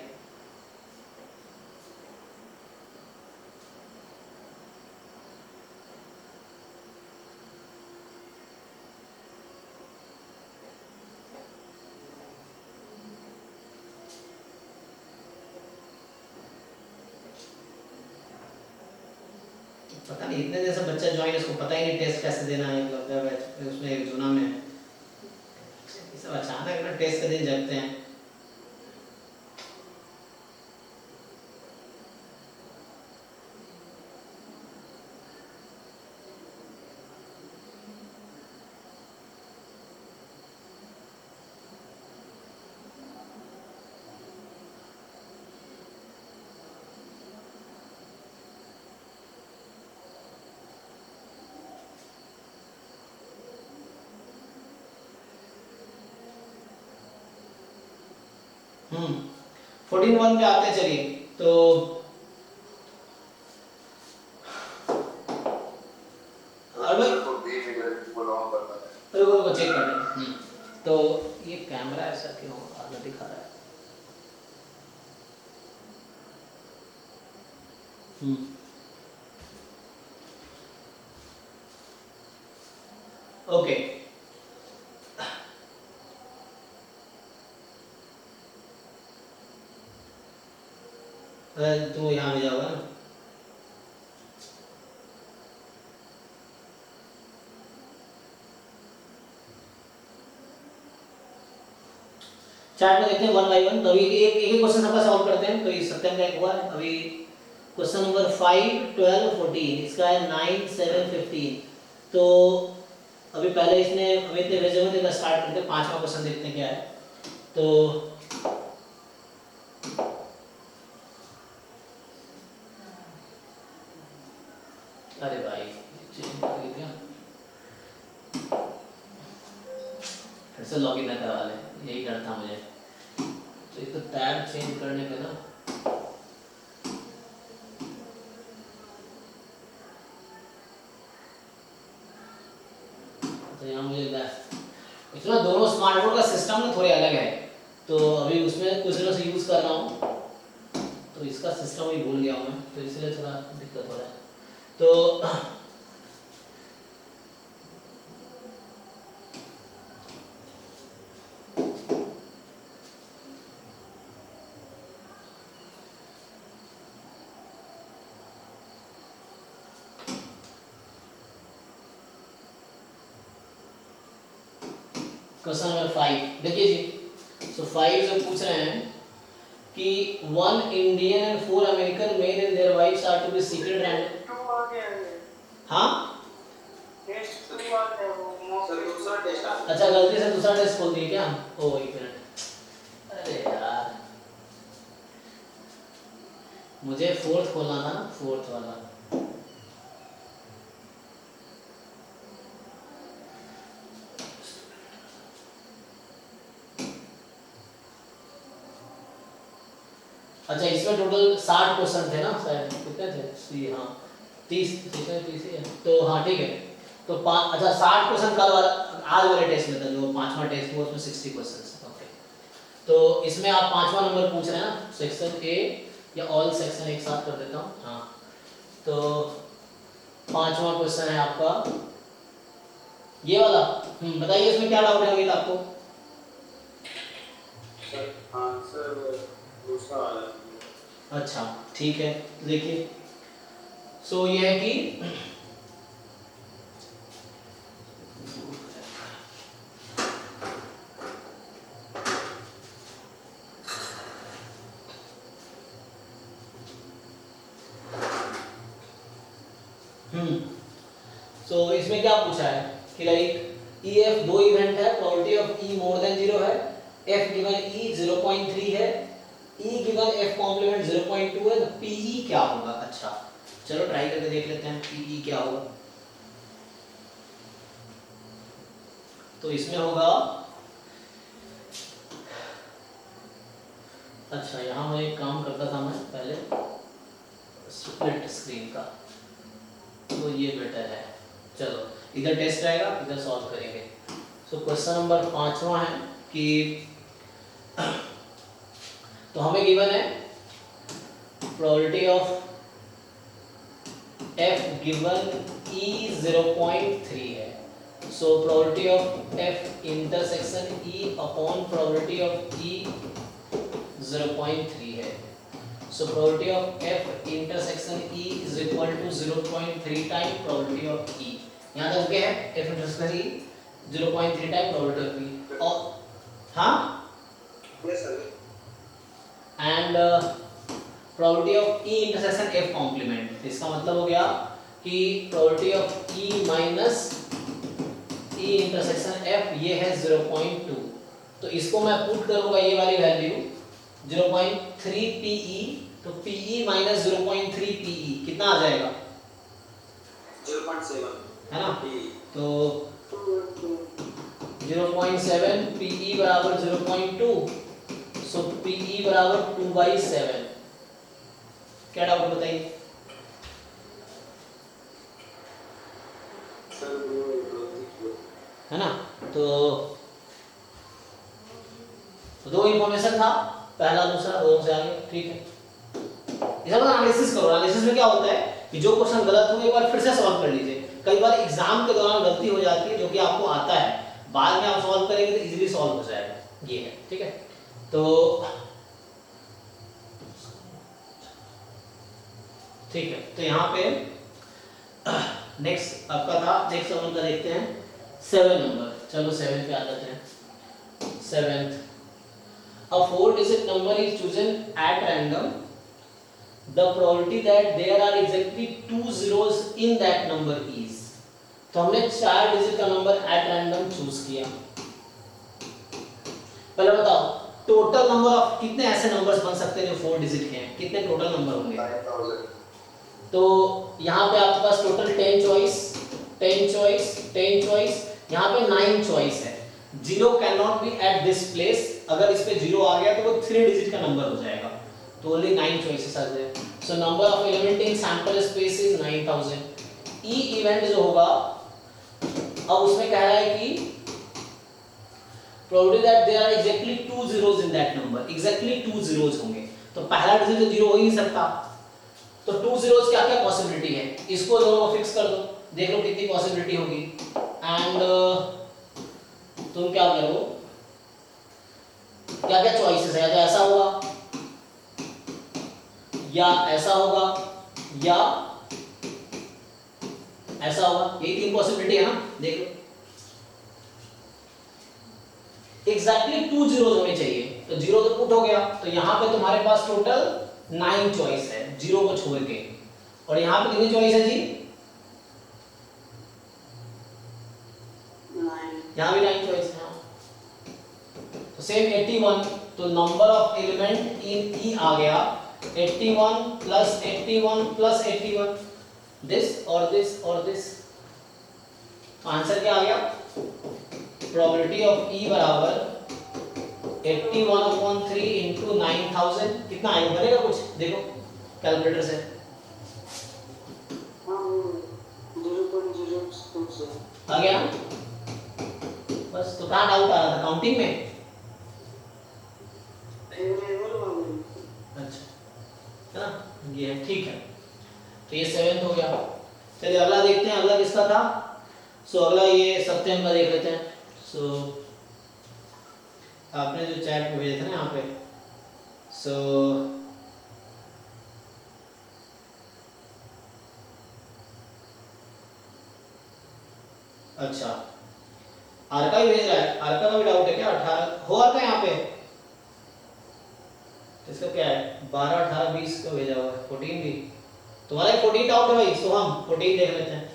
पता नहीं इतने जैसा बच्चा ज्वाइन, इसको पता ही नहीं टेस्ट कैसे देना है, मतलब उसमें एक जुना में सब अचानक ना टेस्ट का दिन जगते हैं। हम्म 14 1 पे आते हैं, चलिए तो और भाई को बी मिला बोला हूं पता है। रुको चेक कर लें। तो ये कैमरा ऐसा क्यों आधा दिखा रहा है? ओके तो यहाँ में जाओगा ना, चार्ट में देखते हैं 1 बाय 1। तो अभी एक एक क्वेश्चन सबका सॉल्व करते हैं। तो ये सत्यम का एक हुआ है, अभी क्वेश्चन नंबर 5 12 14, इसका है 9 7 15। तो अभी पहले इसने अमित ने भेजे हुए थे, स्टार्ट करते हैं, पांचवा क्वेश्चन देखते हैं क्या है। तो अरे भाई चेंज कर दिया, फिर से लॉगिन ना करवा ले, यही डर था मुझे। तो एक तो टैब चेंज करने पे ना तो यहाँ मुझे इसमें दोनों स्मार्टफोन का सिस्टम ना थोड़े अलग है, तो अभी उसमें कुछ दिनों से यूज़ कर रहा हूँ, तो इसका सिस्टम ही भूल गया हूँ मैं, तो इसलिए थोड़ा दिक्कत हो रहा है। तो क्वेश्चन नंबर 5 देखिए जी। सो 5 जो पूछ रहे हैं कि 1 Indian and 4 American men and their wives are to be secret random. To आ गया है, हाँ टेस्ट टू आ गया वो सर दूसरा टेस्ट आ अच्छा, गलती से दूसरा टेस्ट खोल दिए क्या? ओ एक मिनट, अरे यार मुझे फोर्थ खोलना था ना, फोर्थ वाला। अच्छा इसमें टोटल 60 क्वेश्चन थे ना शायद, कितने थे? हाँ 30 है तो हाँ ठीक है। तो अच्छा 60 क्वेश्चन कल वाला आज वाले टेस्ट में था, जो पांचवा टेस्ट हुआ उसमें 60 क्वेश्चन। ओके तो इसमें आप पांचवा नंबर पूछ रहे हैं ना, सेक्शन ए या ऑल सेक्शन एक साथ कर देता हूँ। हाँ तो पांचवा क्वेश्चन है आपका ये वाला। बताइए इसमें क्या डाउट है अभी आपको? सर आंसर दूसरा वाला। अच्छा ठीक है, देखिए सो ये है कि सो इसमें क्या पूछा है कि लाइक ई एफ दो इवेंट है, probability of E more than 0 है, एफ गिवन ई 0.3 है, ई गिवन एफ कॉम्प्लीमेंट 0.2 है, तो पीई क्या होगा? अच्छा चलो ट्राई करके देख लेते हैं पीई क्या होगा। तो इसमें होगा, अच्छा यहाँ मैं एक काम करता था मैं पहले स्प्लिट स्क्रीन का, तो ये बेटर है। चलो इधर टेस्ट आएगा, इधर सॉल्व करेंगे। सो क्वेश्चन नंबर 5वां है कि तो हमें गिवन है probability of f given e 0.3 है। सो probability of f intersection e upon probability of e 0.3 है। So probability of f intersection E is equal to 0.3 time probability of E। यहाँ तक क्या है? f intersection E 0.3 time probability of E। और हाँ Yes sir. and probability of E intersection f complement। इसका मतलब हो गया कि probability of E minus E intersection f ये है 0.2। तो इसको मैं पुट करूँगा ये वाली वैल्यू 0.3 PE, तो PE माइनस 0.3 PE कितना आ जाएगा? 0.7 है ना? तो 0.7 PE बराबर 0.2, सो PE बराबर 2/7। क्या डाउट बताइए? सर वो गलती है ना? तो दो इंफॉर्मेशन था, पहला दूसरा, दोनों से आगे। ठीक है, इसका मतलब एनालिसिस करो। एनालिसिस में क्या होता है कि जो क्वेश्चन गलत हो एक बार फिर से सॉल्व कर लीजिए। कई बार एग्जाम के दौरान गलती हो जाती है जो कि आपको आता है, बाद में आप सॉल्व करेंगे तो इजीली सॉल्व हो जाएगा। ये है ठीक है। तो ठीक है, तो यहाँ पे नेक्स्ट आपका था, नेक्स्ट हम उनका देखते हैं 7 नंबर। चलो 7 पे आ जाते हैं। 7th, a 4-digit number is chosen at random. The probability that there are exactly 2 zeros in that number is। तो हमने 4 डिजिट का नंबर at random चूज किया। पहले बताओ टोटल नंबर ऑफ कितने ऐसे नंबर्स बन सकते हैं जो 4 डिजिट के हैं? कितने टोटल नंबर होंगे? 9,000. तो यहाँ पे आपके पास टोटल 10 चॉइस, 10 चॉइस, 10 चॉइस, यहाँ पे 9 चॉइस है। Zero can not B at this place. अगर इस पे जीरो आ गया तो वो 3 डिजिट का नंबर हो जाएगा। तो ओनली 9 चॉइसेस आ जाए। So number of element in sample space is 9000। E event जो होगा, अब उसमें कह रहा है कि probability that there are exactly 2 zeros इन दैट नंबर। एग्जैक्टली 2 zeros होंगे, तो पहला डिजिट तो जीरो हो ही नहीं सकता। तो 2 zeros क्या क्या पॉसिबिलिटी है, इसको दोनों को फिक्स कर दो, देख लो कितनी पॉसिबिलिटी होगी। एंड तुम क्या करो, क्या क्या चॉइसेस है? तो ऐसा होगा या ऐसा होगा या ऐसा होगा, यही 3 पॉसिबिलिटी है ना। देख लो एग्जैक्टली 2 जीरोस होने चाहिए, तो जीरो तो पुट हो गया, तो यहाँ पे तुम्हारे पास टोटल 9 चॉइस है जीरो को छोड़ के, और यहाँ पे कितनी चॉइस है जी? 9 यहाँ भी 9 चॉइस है। तो सेम 81, तो नंबर ऑफ एलिमेंट इन ई आ गया 81 प्लस 81 प्लस 81, दिस और दिस और दिस। आंसर क्या आ गया? प्रोबेबिलिटी ऑफ ई बराबर 81/3 इंटू 9000, कितना आएगा बनेगा कुछ? देखो कैलकुलेटर से। हाँ 0.027 आ गया? बस, तो कहाँ डाउट आ रहा था? काउंटिंग में? एवरेज वाले। अच्छा है ना, ये है, ठीक है। तो ये 7th हो गया। चलिए अगला देखते हैं, अगला किसका था? सो अगला ये सत्यम का देख लेते हैं। सो आपने जो चैट में भेजा था ना यहाँ पे, सो अच्छा आर का भी भेज रहा है, आर का भी डाउट है क्या? 18 हो आर का यहाँ पे, इसका क्या है? 12 18 20 का भेजा हुआ है, 14 भी तुम्हारा 14 डाउट है भाई। सो हम 14 देख लेते हैं।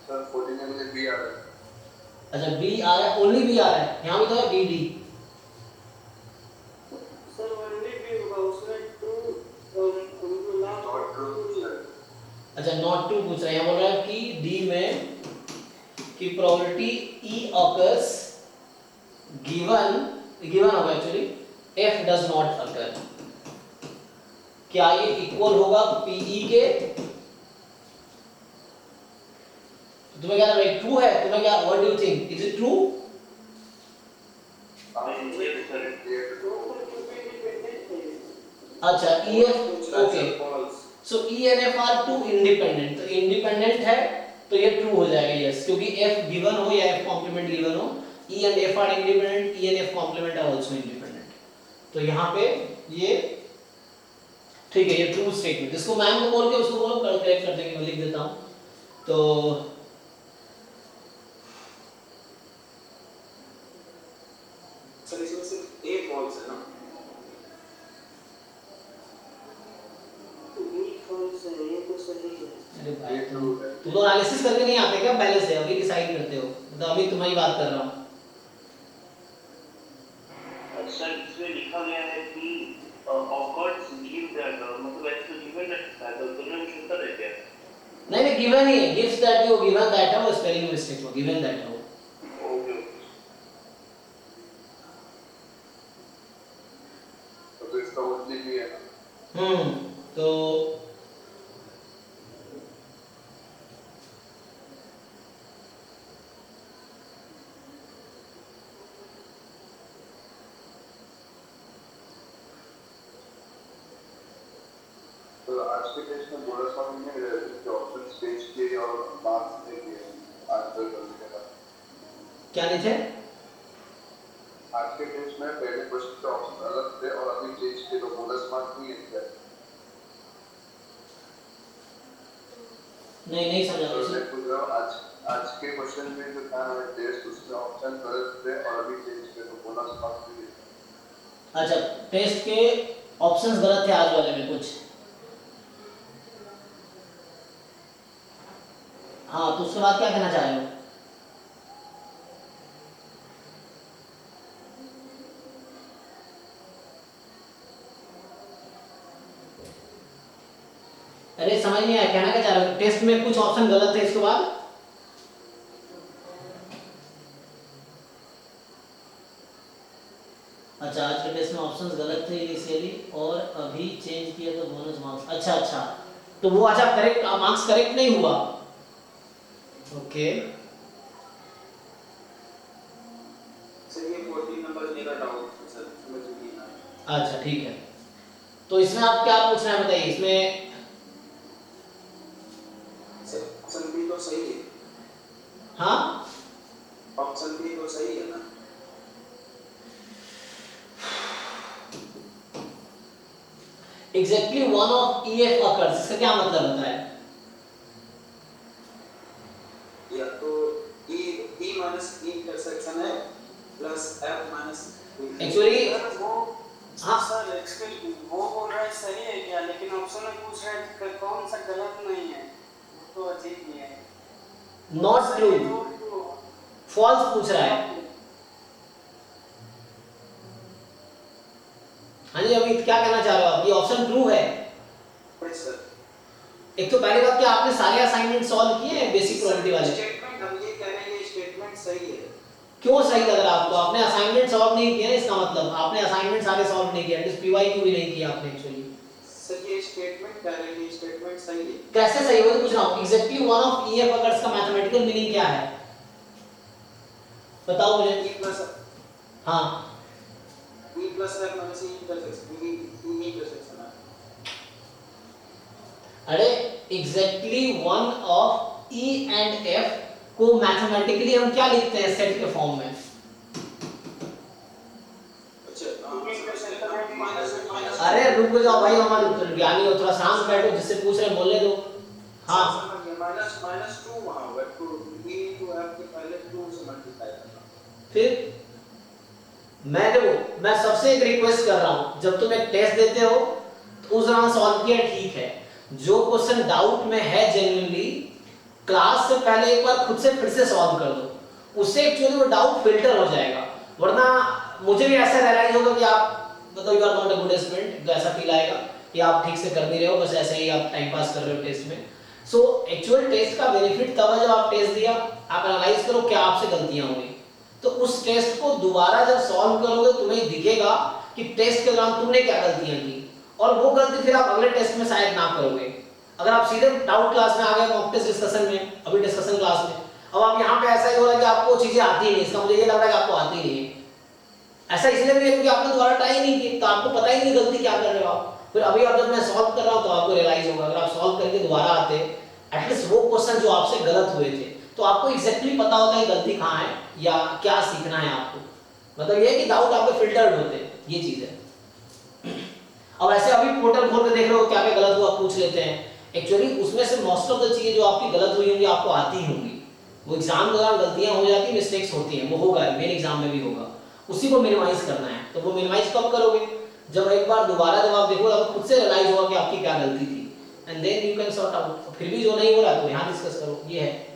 सर 14 में मुझे बी आ रहा है। अच्छा बी आ रहा है, ओनली बी आ रहा है, यहाँ भी तो है बी डी। सर ओनली भी होगा उसमें 2 लास्ट नॉट ट्रू सर। अच्छा नॉट टू पूछ रहे हैं, बोल रहा है कि डी में कि प्रोबेबिलिटी ई ऑकर्स गिवन होगा actually F does not occur. क्या ये इक्वल होगा पीई के? तुम्हें क्या लग रहा है? ट्रू है? तुम्हें क्या, what do you think, is it true? ये सर अच्छा E F, okay, so E and F are two independent, तो इंडिपेंडेंट है तो ये ट्रू हो जाएगा, यस, क्योंकि एफ गिवन हो या एफ कॉम्प्लीमेंट गिवन हो, E and F are independent, E and F complement are also independent. तो यहाँ पे ये ठीक है, ये ट्रू स्टेटमेंट। इसको मैम को बोल के उसको बोलो करेक्ट कर देंगे, मैं लिख देता हूँ। तो सर इसमें सिर्फ ए फॉल्स है ना? बी फॉल्स है, ये तो सही है। अरे भाई ये ट्रू है। तुम लोग एनालिसिस करके नहीं आते क्या पहले से? अभी डिसाइड करते हो? मतलब अभी तुम्हारी बात कर रहा हूँ। सर इसमें लिखा गया है कि ऑकर्स गिव दैट, मतलब ऐसे तो गिवन रहता है, तो दोनों में कुछ अंतर है क्या? नहीं नहीं गिवन ही है, gives that you, given that है, वो स्पेलिंग मिस्टेक हो, गिवन दैट है वो। ओके तो इसका ओनली बी है ना। तो तो आज के टेस्ट में बोनस मार्क्स में जो ऑप्शन स्टेज के और मार्क्स दे दिए आंसर करने के बाद। क्या नहीं थे? आज के टेस्ट में पहले क्वेश्चन के ऑप्शन अलग थे और अभी चेंज किए, तो बोनस मार्क्स नहीं है क्या? नहीं समझा तो मुझे। मैं पूछ रहा हूँ आज के क्वेश्चन में जो था टेस्ट उसमें ऑप्शन गलत थे और अभी चेंज किए, तो बोनस मार्क्स नहीं है। अच्छा टेस्ट के ऑप्शंस गलत थे आज वाले में कुछ? हाँ तो उसके बाद क्या कहना चाह रहे हो? अरे समझ नहीं आया, कहना क्या चाह रहे हो? टेस्ट में कुछ ऑप्शन गलत थे, इसके बाद? अच्छा आज के टेस्ट में ऑप्शंस गलत थे इनिशियली और अभी चेंज किया तो बोनस मार्क्स। अच्छा तो वो अच्छा करेक्ट मार्क्स करेक्ट नहीं हुआ। ओके सर ये 14 नंबर मेरा डाउट है सर, समझ नहीं आया। अच्छा ठीक है, तो इसमें आप क्या पूछना है बताइए? इसमें सर ऑप्शन बी तो सही है, हाँ ऑप्शन बी तो सही है ना? Exactly one of EF occurs, इसका क्या मतलब होता है? या तो ई माइनस ई इंटरसेक्शन है प्लस एक्चुअली सर वो हाँ सर एक्चुअली वो बोल रहा है सही है क्या, लेकिन ऑप्शन में पूछ रहा है कि कौन सा गलत नहीं है, वो तो अजीब ही है। नॉट सर ट्रू, ये तो फॉल्स पूछ रहा है। हाँ जी अमित क्या कहना चाह रहे हो आप? ये ऑप्शन ट्रू है। सर एक तो पहली बात कि आपने सारे असाइनमेंट सॉल्व किए हैं बेसिक प्रोबेबिलिटी वाले? स्टेटमेंट हम ये कह रहे हैं ये स्टेटमेंट सही है। क्यों सही लग रहा है आपको? आपने असाइनमेंट सॉल्व नहीं किया, इसका मतलब आपने असाइनमेंट सारे सॉल्व नहीं किया, एटलीस्ट पीवाईक्यू भी नहीं किया आपने एक्चुअली। सर ये स्टेटमेंट कह रहे हैं ये स्टेटमेंट सही है। कैसे सही? वो तो पूछ रहा हूँ exactly one of EF occurs का मैथमेटिकल मीनिंग क्या है बताओ मुझे। e प्लस हाँ e plus f minus e intersection e intersection है। अरे exactly one of E and F को मैथमेटिकली हम क्या लिखते हैं सेट के फॉर्म में? अरे रुक जाओ भाई, हमारे ज्ञानी हो, थोड़ा शांत बैठो, जिससे पूछ रहे बोलने दो। हाँ माइनस माइनस 2 वहां होगा टू e टू f के पहले 2 से मल्टीप्लाई करना। फिर मैं सबसे एक रिक्वेस्ट कर रहा हूं, जब तुम एक टेस्ट देते हो तो उस दौरान सॉल्व किया ठीक है, जो क्वेश्चन डाउट में है जेन्युइनली क्लास से पहले एक बार खुद से फिर से सॉल्व कर दो, उससे एक्चुअली वो डाउट फिल्टर हो जाएगा। वरना मुझे भी ऐसा रियलाइज होगा कि आप मतलब you are not a good student, तो ऐसा फील आएगा कि आप ठीक से कर नहीं रहे हो, बस ऐसे ही आप टाइम पास कर रहे हो टेस्ट में। सो एक्चुअल टेस्ट का बेनिफिट तब है जब आप टेस्ट दिया, आप एनालाइज करो क्या आपसे गलतियां हुई, तो उस टेस्ट को दोबारा जब सॉल्व करोगे तुम्हें दिखेगा कि टेस्ट के दौरान तुमने क्या गलतियां की, और वो गलती फिर आप अगले टेस्ट में शायद ना करोगे। अगर आप सीधे डाउट क्लास में आ गए मॉक टेस्ट डिस्कशन में, अभी डिस्कशन क्लास में, अब आप यहाँ पे ऐसा ही हो रहा है कि आपको चीजें आती नहीं, इसका मुझे ये लग रहा है कि आपको आती नहीं है। ऐसा इसलिए भी है क्योंकि आपने दोबारा ट्राई नहीं की, तो आपको पता ही नहीं गलती क्या कर रहे हो आप। फिर अभी आप जब मैं सॉल्व कर रहा हूँ तो आपको रियलाइज होगा, अगर आप सॉल्व करके दोबारा आते एटलीस्ट वो क्वेश्चन जो आपसे गलत हुए थे, तो आपको एग्जैक्टली पता होता है गलती कहाँ है या क्या सीखना है आपको। मतलब ये है कि डाउट आपके फिल्टर्ड होते हैं, ये चीज है। अब ऐसे अभी पोर्टल खोल के देख रहे हो क्या क्या गलत हुआ पूछ लेते हैं, एक्चुअली उसमें से मोस्ट ऑफ द चीजें जो आपकी गलत हुई होंगी आपको आती होंगी। वो एग्जाम के दौरान गलतियां हो जाती, मिस्टेक्स होती हैं, वो होगा, मेन एग्जाम में भी होगा, उसी को मिनिमाइज करना है। तो वो मिनिमाइज कब करोगे? जब एक बार दोबारा जब आप देखो आपको खुद से रियलाइज होगा कि आपकी क्या गलती थी, and then you can sort out. फिर भी जो नहीं हो रहा तो यहाँ डिस्कस करो, ये है।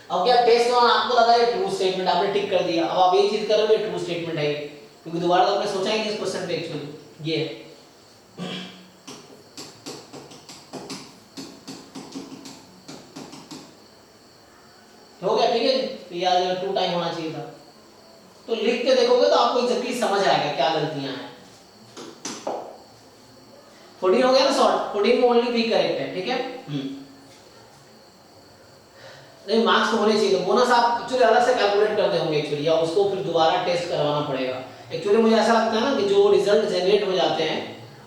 अब क्या टेस्ट में आपको लगा ये ट्रू स्टेटमेंट, आपने टिक कर दिया, अब आप यही चीज करोगे ट्रू स्टेटमेंट है ये, क्योंकि दोबारा तो आपने सोचा ही नहीं इस क्वेश्चन पे एक्चुअली। ये है हो गया, ठीक है जी। यार टू टाइम होना चाहिए था, तो लिख के देखोगे तो आपको एग्जैक्टली समझ आएगा क्या गलतियां हैं। 14 हो गया ना सॉर्ट, 14 में ओनली बी करेक्ट है, ठीक है। नहीं मार्क्स तो होने चाहिए, तो बोनस आप एक्चुअली अलग से कैलकुलेट करते होंगे एक्चुअली, या उसको फिर दोबारा टेस्ट करवाना पड़ेगा। एक्चुअली मुझे ऐसा लगता है ना कि जो रिजल्ट जनरेट हो जाते हैं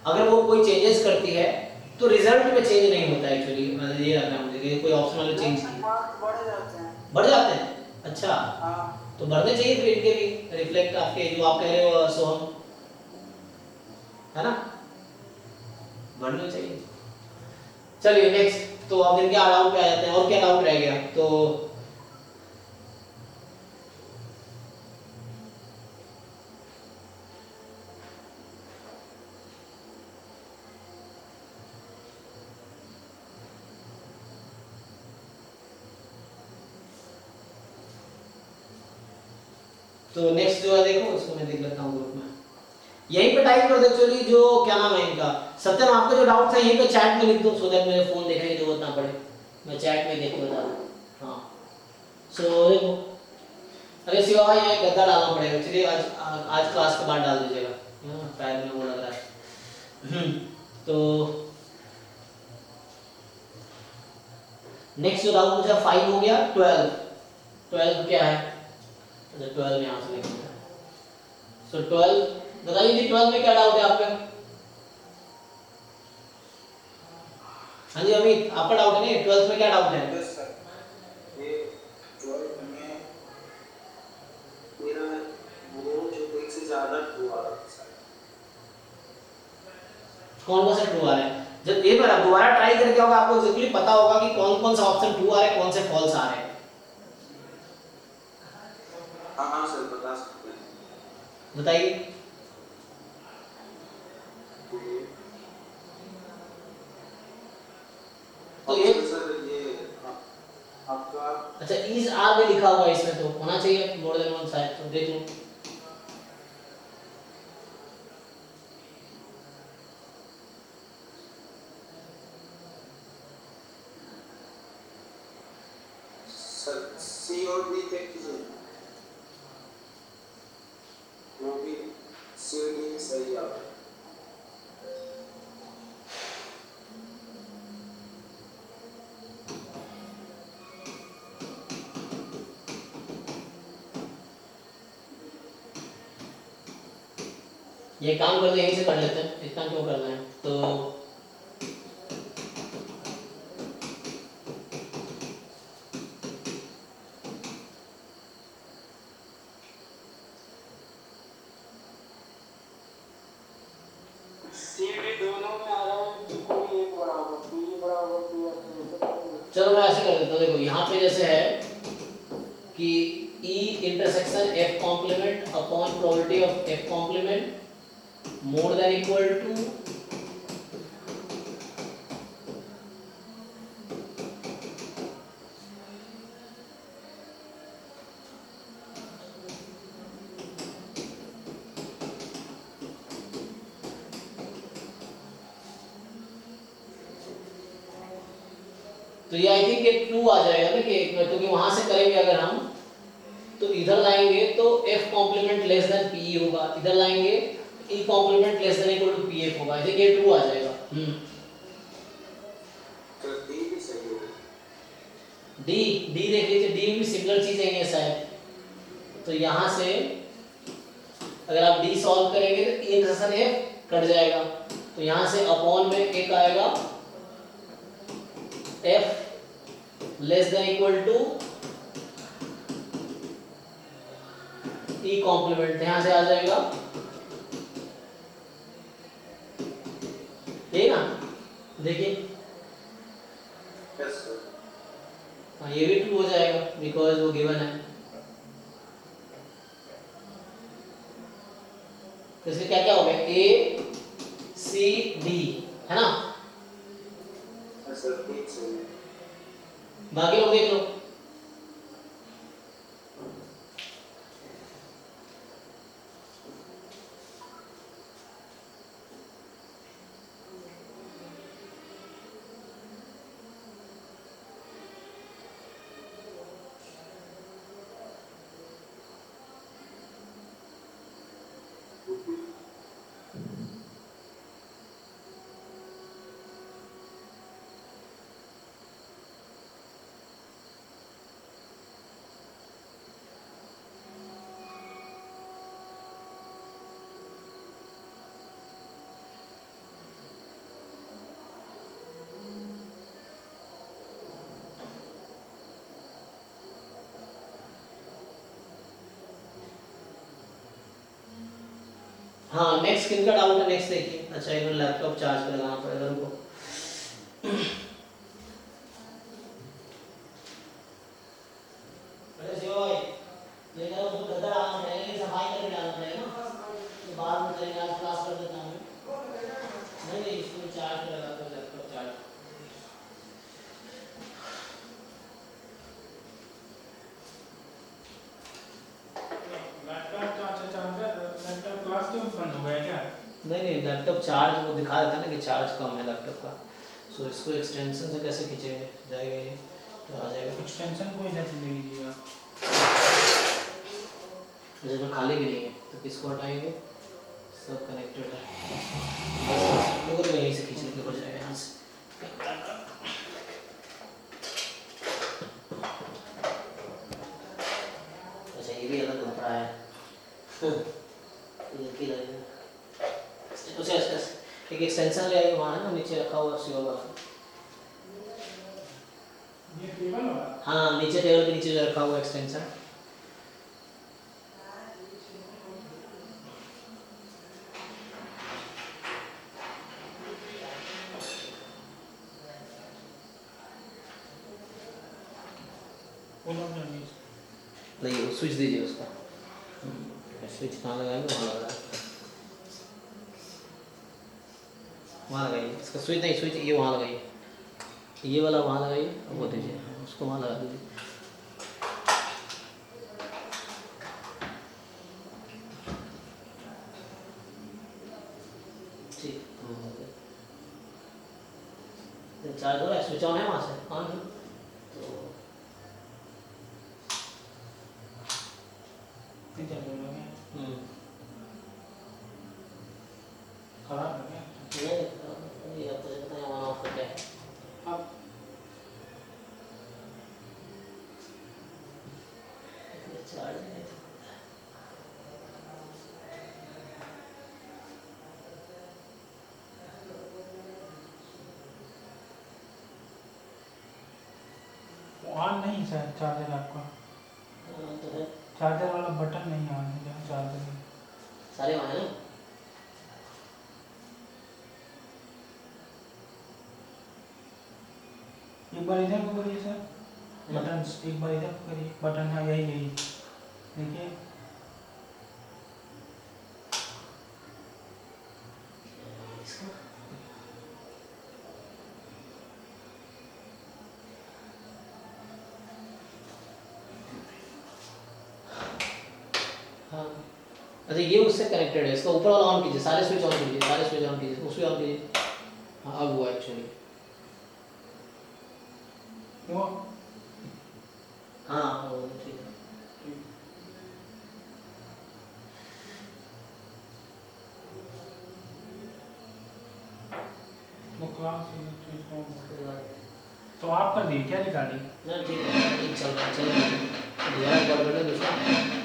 अगर वो कोई चेंजेस करती है तो रिजल्ट में चेंज नहीं होता एक्चुअली, मतलब ये लगता है मुझे कि कोई ऑप्शन वाले चेंज मार्क्स बढ़ जाते हैं। बढ़ जाते हैं। अच्छा हाँ तो बढ़ने चाहिए फिर इनके भी, रिफ्लेक्ट आपके जो आप कह रहे हो सोहम, है ना, बढ़ने चाहिए। चलिए नेक्स्ट, तो अब इनके डाउट पे आ जाते हैं, और क्या डाउट रह गया? तो नेक्स्ट जो है देखो, इसको मैं देख लेता हूँ ग्रुप में, यहीं पे टाइप कर दो एक्चुअली, जो क्या नाम है इनका, सत्यम आपके जो डाउट्स हैं यहीं पे चैट में लिख दो, सो दैट मेरे फोन देखने की जरूरत ना पड़े, मैं चैट में देख के बता दूं। हाँ सो देखो, अरे शिवा भाई यहाँ गद्दा डालना पड़ेगा, चलिए आज क्लास के बाद डाल दीजिएगा, पैर में वो लग रहा है। तो नेक्स्ट जो डाउट मुझे 5 हो गया, 12 क्या है? 12 में यहाँ से लिखना है। सो 12 बताइए जी, 12 में क्या डाउट है आपका? हाँ जी अमित आपका डाउट है नहीं, 12 में क्या डाउट है? यस सर, ये 12 में मेरा वो जो एक से ज्यादा ट्रू आ रहा है सर, कौन कौन सा ट्रू आ रहा है। जब एक बार आप दोबारा ट्राई करके होगा आपको एग्जैक्टली पता होगा कि कौन कौन सा ऑप्शन ट्रू आ रहा है, कौन से फॉल्स आ रहे हैं। हाँ सर बता सकते हैं। बताइए। तो ये सर ये आपका अच्छा इज आर में लिखा हुआ है, इसमें तो होना चाहिए मोर देन वन शायद, तो देख लो। सर सी और डी पे कीजिए, वो भी सी और डी सही आ रहा है। ये काम कर दे, यहीं से कर लेते हैं, इतना क्यों करना है। तो सी डी दोनों में आ रहा है कि कोई एक बड़ा होगा, पी बड़ा होगा, पी या फिर चलो मैं ऐसे कर देता हूँ, देखो यहाँ पे जैसे है कि E intersection F complement upon probability of F complement more than equal to तो ये आई थिंक एक ट्रू आ जाएगा ना कि क्योंकि वहां से करेंगे अगर हम तो इधर लाएंगे तो F complement less than PE होगा, इधर लाएंगे E complement less than equal to PF होगा, आई थिंक ये ट्रू आ जाएगा। तो डी भी सही होगा। डी डी देख लीजिए, डी में भी सिमिलर चीजें हैं शायद। तो यहाँ से अगर आप डी सॉल्व करेंगे तो E इंटरसेक्शन F कट जाएगा, तो यहाँ से अपॉन में एक आएगा F less than equal to E complement, यहाँ से आ जाएगा ठीक ना। देखिए यस सर। हाँ ये भी ट्रू हो जाएगा बिकॉज वो गिवन है। तो इसमें क्या क्या हो गया, A C D है ना। सर ठीक सही है। बाकी लोग देख लो। हाँ नेक्स्ट किन का डाउट है, नेक्स्ट देखिए। अच्छा इन्होंने लैपटॉप चार्ज पे लगाना पड़ेगा, रुको। अरे शिव भाई ये करो, उसको गद्दा डालना पड़ेगा, ये सफाई करके डालना पड़ेगा ना, तो बाद में करेंगे, आज क्लास कर देता हूँ। नहीं नहीं इसको चार्ज पे लगा दो, लैपटॉप चार्ज। लैपटॉप क्लास क्यों बंद हो गया क्या? नहीं नहीं लैपटॉप चार्ज वो दिखा देता है ना कि चार्ज कम है लैपटॉप का, सो इसको एक्सटेंशन से कैसे खींचेंगे, जाएगा ये तो आ जाएगा। एक्सटेंशन को इधर से ले लीजिएगा। जैसे खाली भी नहीं है तो किसको हटाएंगे, सब कनेक्टेड है, लोगों तो यहीं से खींचने के हो जाएगा यहाँ से। अच्छा ये भी अलग घूम रहा है ये की लगेगा। उसे एक एक्सटेंशन ले आइए, वहाँ है ना नीचे रखा हुआ सी होगा। ये टेबल वाला? हाँ नीचे टेबल के नीचे जो रखा हुआ एक्सटेंशन। पुल अप जानी नहीं, वो स्विच दीजिए उसका। स्विच कहाँ लगाएंगे? वहाँ लगा, वहाँ लगाइए इसका स्विच। नहीं, स्विच ये वहाँ लगाइए, ये वाला वहाँ लगाइए, अब वो दीजिए, उसको वहाँ लगा दीजिए। ठीक, चार्ज हो रहा है, स्विच ऑन है वहाँ से, ऑन है तो नहीं चल रहा है हम्म। खराब है क्या? नहीं, ये अब तो पता है ऑन ऑफ करके अब चार्ज नहीं था। ऑन नहीं सर चार्जर आपका, तो है, चार्जर वाला बटन नहीं ऑन है जहाँ चार्जर है। सारे वहाँ है ना। एक बार इधर को करिए सर, बटन एक बार इधर को करिए, बटन हाँ यही यही देखिए। इसका हाँ, अच्छा ये उससे कनेक्टेड है, इसका ऊपर वाला ऑन कीजिए, सारे स्विच ऑन कीजिए, सारे स्विच ऑन कीजिए, उस भी ऑन कीजिए। हाँ अब हुआ एक्चुअली। वो हाँ वो ठीक है। वो क्लास कोई बात तो आप कर दिए क्या रिकॉर्डिंग? नहीं, ठीक है, ठीक चल रहा है, चल रहा है। दोबारा कॉल कर ले दूसरा।